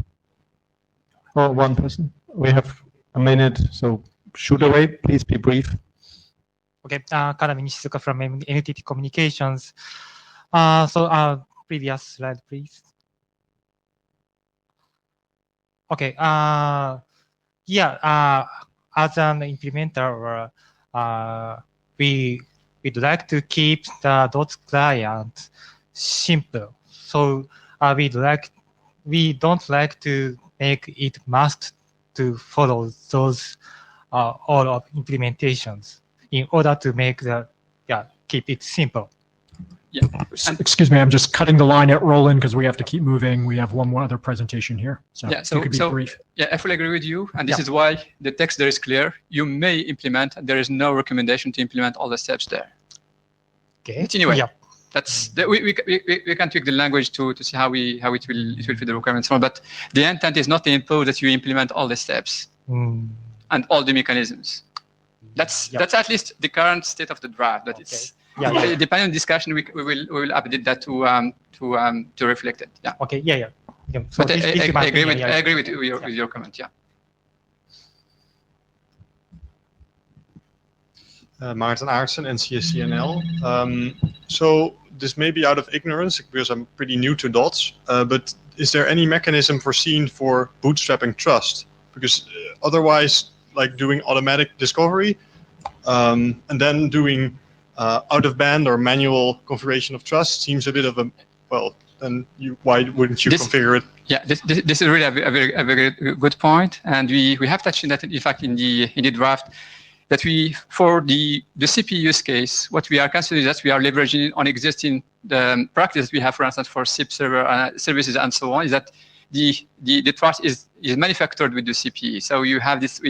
Or one person. We have a minute, so shoot away. Please be brief. Okay, Kanami Nishizuka from NTT Communications. Previous slide, please. Okay. As an implementer, we'd like to keep the DOTS client simple. So we don't like to make it must to follow those all of implementations in order to make keep it simple. Yeah. Excuse me, I'm just cutting the line at Roland because we have to keep moving. We have one more other presentation here. So you could be brief. Yeah, I fully agree with you. And this is why the text there is clear. You may implement, there is no recommendation to implement all the steps there. Okay. But anyway, we can tweak the language to see how it will fit the requirements. But the intent is not to impose that you implement all the steps and all the mechanisms. That's at least the current state of the draft. That it's depending on discussion, we will update that to reflect it. Yeah. Okay. Yeah. So but I agree with your comment. Yeah. Maarten Aartsen, NCSCNL. So this may be out of ignorance because I'm pretty new to DOTS, but is there any mechanism foreseen for bootstrapping trust? Because otherwise, like doing automatic discovery and then doing out-of-band or manual configuration of trust seems a bit of a, well, then why wouldn't you configure it? Yeah, this is really a very good point, and we have touched on that in fact in the draft. That for the CP use case, what we are considering is that we are leveraging on existing practice we have, for instance, for SIP server services and so on, is that the trust is manufactured with the CPE. So you have this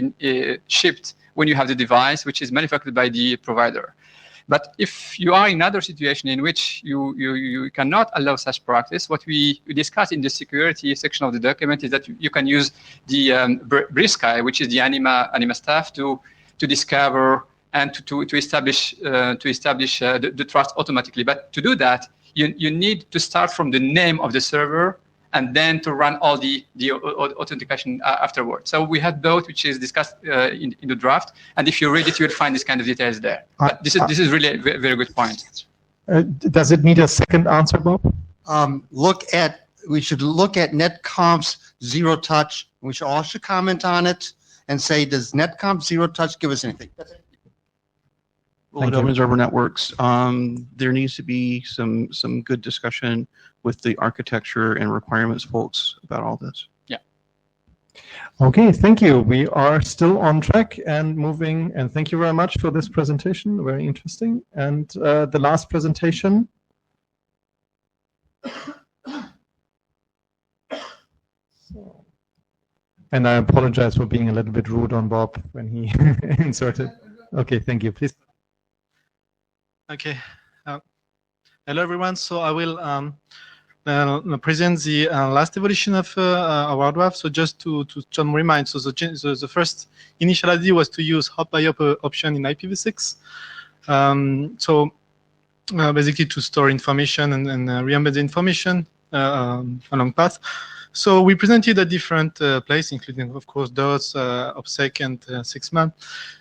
shipped when you have the device, which is manufactured by the provider. But if you are in another situation in which you cannot allow such practice, what we discuss in the security section of the document is that you can use the BRISCI, which is the ANIMA staff, to discover and to establish the trust automatically. But to do that, you need to start from the name of the server and then to run all the authentication afterwards. So we had both, which is discussed in the draft. And if you read it, you will find this kind of details there. But this is really a very good point. Does it need a second answer, Bob? We should look at NetComp's Zero Touch. We should all comment on it and say, does NetComp Zero Touch give us anything? That's it. Well, at Open Server Networks, there needs to be some good discussion with the architecture and requirements folks about all this. Yeah. Okay, thank you. We are still on track and moving, and thank you very much for this presentation. Very interesting. And the last presentation. And I apologize for being a little bit rude on Bob when he inserted. Okay, thank you. Please. Okay. Hello, everyone. So I will present the last evolution of our draft. So just to remind, so the first initial idea was to use hop by hop option in IPv6. Basically to store information and re-embed the information along path. So we presented a different place, including, of course, DOTS, OPSEC, and 6man.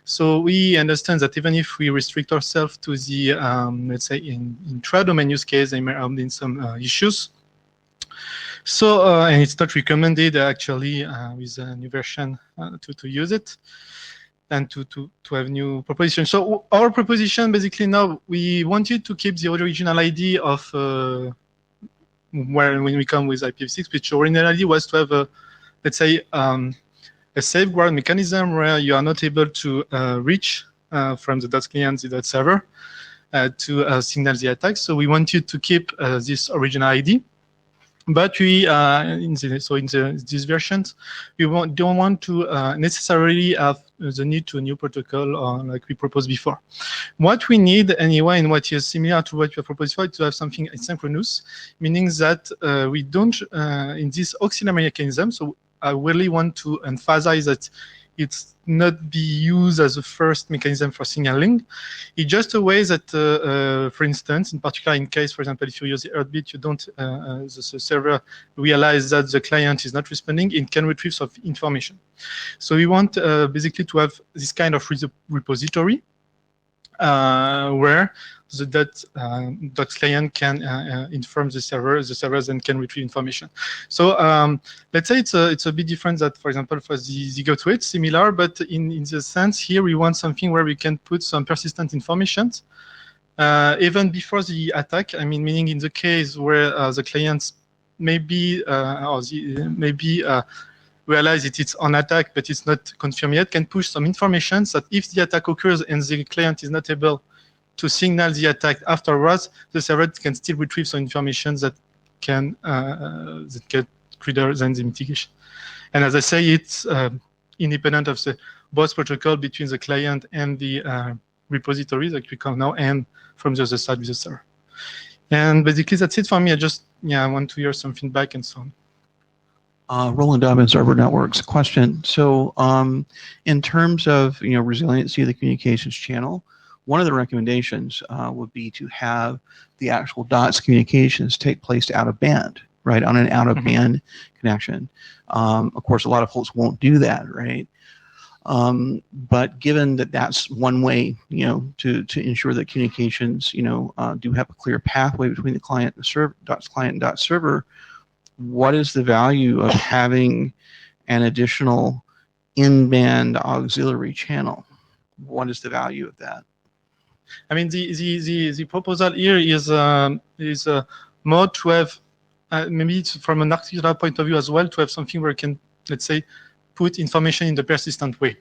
So we understand that even if we restrict ourselves to the, let's say, intra-domain use case, there may have been some issues. So, and it's not recommended, actually, with a new version to use it and to have new proposition. So our proposition, basically, now, we wanted to keep the original idea of when we come with IPv6, which originally was to have let's say, a safeguard mechanism where you are not able to reach from the DOTS client, the DOTS server, to signal the attack. So we wanted to keep this original ID. But we, in these versions, we don't want to necessarily have the need to a new protocol or like we proposed before. What we need anyway, and what is similar to what we have proposed before, to have something asynchronous, meaning that we don't, in this auxiliary mechanism, so I really want to emphasize that it's not be used as a first mechanism for signaling. It's just a way that, for instance, in particular in case, for example, if you use the heartbeat, you don't, the server realize that the client is not responding, it can retrieve some information. So we want basically to have this kind of repository where the DOTS client can inform the server then can retrieve information. So let's say it's a bit different that, for example, for the gateway, it's similar, but in the sense here we want something where we can put some persistent information even before the attack. I mean, meaning in the case where the clients maybe realize it's on attack, but it's not confirmed yet, can push some information that if the attack occurs and the client is not able to signal the attack afterwards, the server can still retrieve some information that can trigger then the mitigation. And as I say, it's independent of the both protocol between the client and the repository that we call now, and from the other side with the server. And basically that's it for me. I want to hear some feedback and so on. Roland Dobbins, Arbor Networks. Question. So in terms of resiliency of the communications channel, one of the recommendations would be to have the actual DOTS communications take place out of band, right, on an out of band connection. Of course, a lot of folks won't do that, right? But given that that's one way, to ensure that communications, do have a clear pathway between the client and the server, DOTS client and DOTS server, what is the value of having an additional in-band auxiliary channel? What is the value of that? I mean, the proposal here is more to have, maybe it's from an architectural point of view as well, to have something where you can, let's say, put information in the persistent way.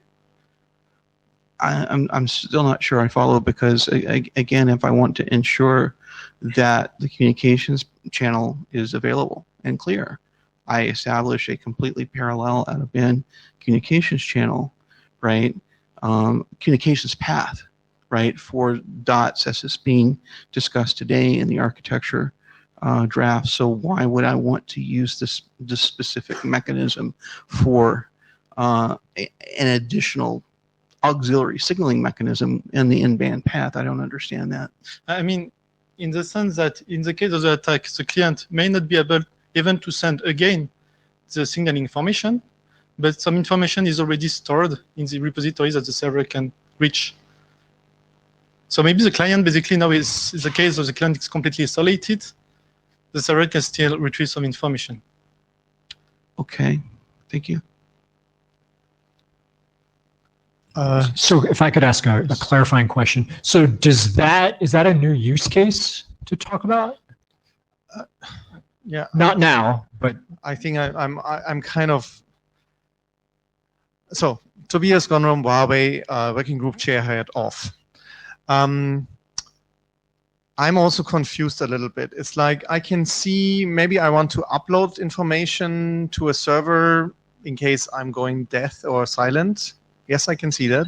I'm still not sure I follow, because again, if I want to ensure that the communications channel is available and clear, I establish a completely parallel out-of-band communications channel, right? Communications path, right, for DOTS as is being discussed today in the architecture draft. So why would I want to use this specific mechanism for an additional auxiliary signaling mechanism in the in-band path? I don't understand that. I mean, in the sense that in the case of the attack, the client may not be able even to send again the signaling information, but some information is already stored in the repository that the server can reach. So maybe the client basically now is the case of the client is completely isolated. The server can still retrieve some information. Okay, thank you. So if I could ask a clarifying question. So is that a new use case to talk about? Yeah. Not now, but I think I'm kind of, so Tobias Gonrom, Huawei working group chair head off. I'm also confused a little bit. It's like I can see maybe I want to upload information to a server in case I'm going deaf or silent. Yes, I can see that.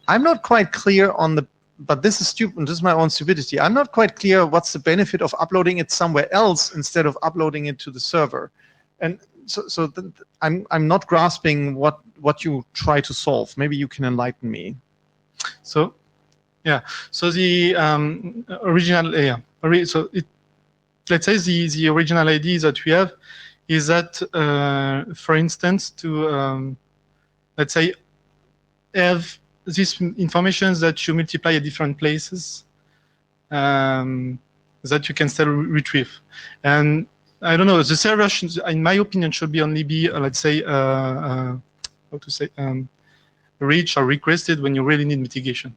I'm not quite clear on the but this is stupid. This is my own stupidity. I'm not quite clear what's the benefit of uploading it somewhere else instead of uploading it to the server. And so I'm not grasping what you try to solve. Maybe you can enlighten me. So, yeah. So the original, let's say the original idea that we have is that, for instance, to let's say have this information that you multiply at different places that you can still retrieve. And I don't know, the server, in my opinion, should only be, let's say, how to say, reached or requested when you really need mitigation.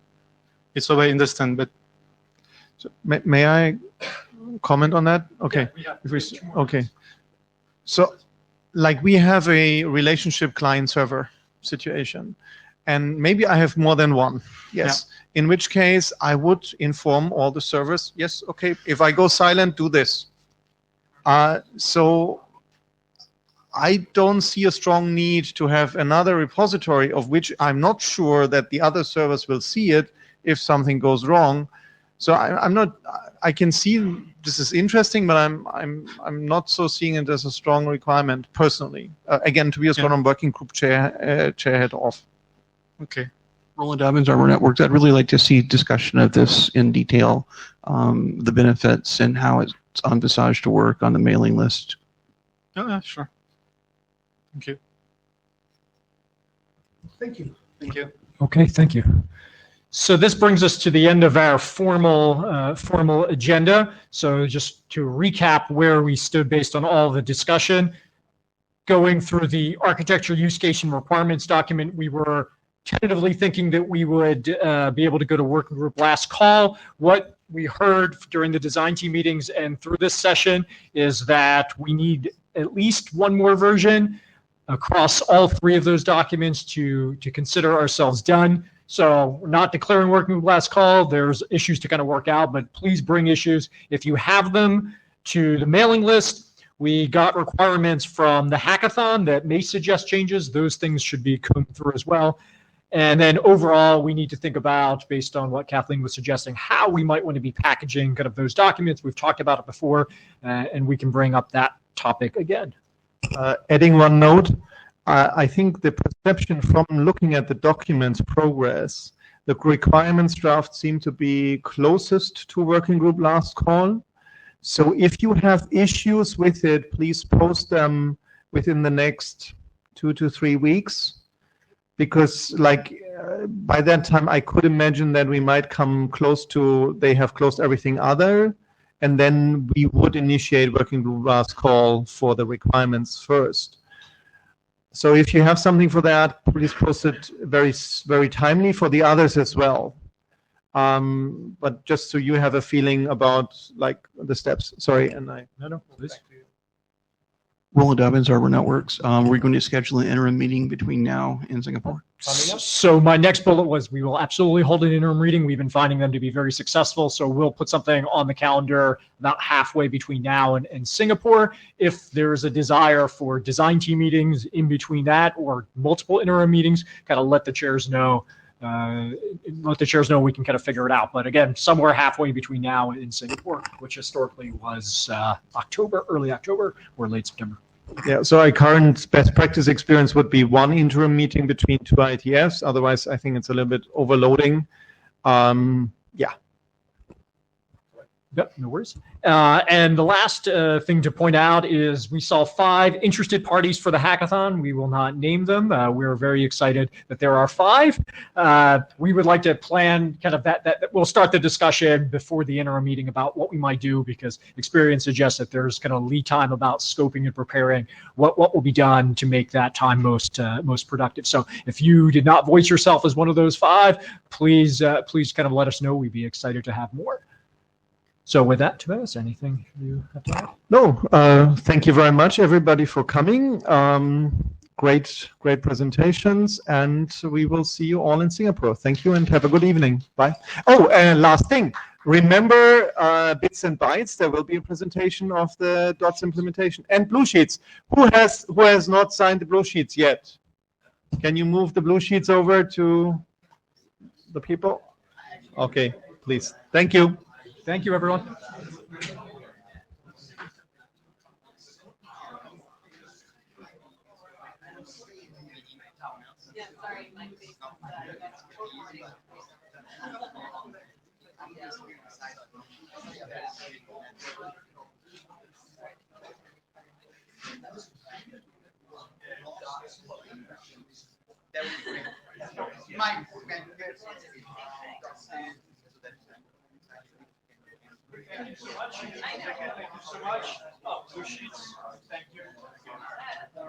It's what I understand, but. So, may I comment on that? Okay. Yeah, okay. So, like we have a relationship client-server situation, and maybe I have more than one. Yes. Yeah. In which case, I would inform all the servers, yes, okay, if I go silent, do this. So I don't see a strong need to have another repository of which I'm not sure that the other servers will see it if something goes wrong. So I'm not. I can see this is interesting, but I'm not so seeing it as a strong requirement personally. Again, Tobias Gordon, working group chairhead off. Okay. Roland Dobbins, Arbor Networks. I'd really like to see discussion of this in detail, the benefits and how it's envisaged to work on the mailing list. Oh, yeah, sure. Thank you. Thank you. Thank you. Okay, thank you. So this brings us to the end of our formal agenda. So just to recap where we stood based on all the discussion, going through the architecture use case and requirements document, we were tentatively thinking that we would be able to go to working group last call. What we heard during the design team meetings and through this session is that we need at least one more version across all three of those documents to consider ourselves done. So we're not declaring working group last call. There's issues to kind of work out, but please bring issues if you have them to the mailing list. We got requirements from the hackathon that may suggest changes. Those things should be come through as well. And then overall, we need to think about, based on what Kathleen was suggesting, how we might want to be packaging kind of those documents. We've talked about it before, and we can bring up that topic again. Adding one note, I think the perception from looking at the document's progress, the requirements draft seem to be closest to working group last call. So if you have issues with it, please post them within the next 2 to 3 weeks. Because by that time, I could imagine that we might come close to, they have closed everything other, and then we would initiate working group last call for the requirements first. So if you have something for that, please post it very, very timely for the others as well. But just so you have a feeling about the steps. Sorry, and No, please. Roland Dobbins, Arbor Networks. We're going to schedule an interim meeting between now and Singapore. So my next bullet was we will absolutely hold an interim meeting. We've been finding them to be very successful. So we'll put something on the calendar about halfway between now and Singapore. If there's a desire for design team meetings in between that or multiple interim meetings, kind of let the chairs know. We can kind of figure it out. But again, somewhere halfway between now and Singapore, which historically was October, early October or late September. Yeah, so our current best practice experience would be one interim meeting between 2 IETFs. Otherwise, I think it's a little bit overloading. Yeah. Yep, no worries. And the last thing to point out is we saw 5 interested parties for the hackathon. We will not name them. We're very excited that there are 5. We would like to plan kind of that we'll start the discussion before the interim meeting about what we might do, because experience suggests that there's kind of lead time about scoping and preparing what will be done to make that time most productive. So if you did not voice yourself as one of those 5, please kind of let us know. We'd be excited to have more. So with that, Tobias, anything you have to add? No, thank you very much, everybody, for coming. Great presentations, and we will see you all in Singapore. Thank you, and have a good evening. Bye. Oh, and last thing, remember Bits and Bytes. There will be a presentation of the DOTS implementation and blue sheets. Who has not signed the blue sheets yet? Can you move the blue sheets over to the people? Okay, please. Thank you. Thank you, everyone. Thank you so much. Thank you so much. Oh, blue sheets. Thank you.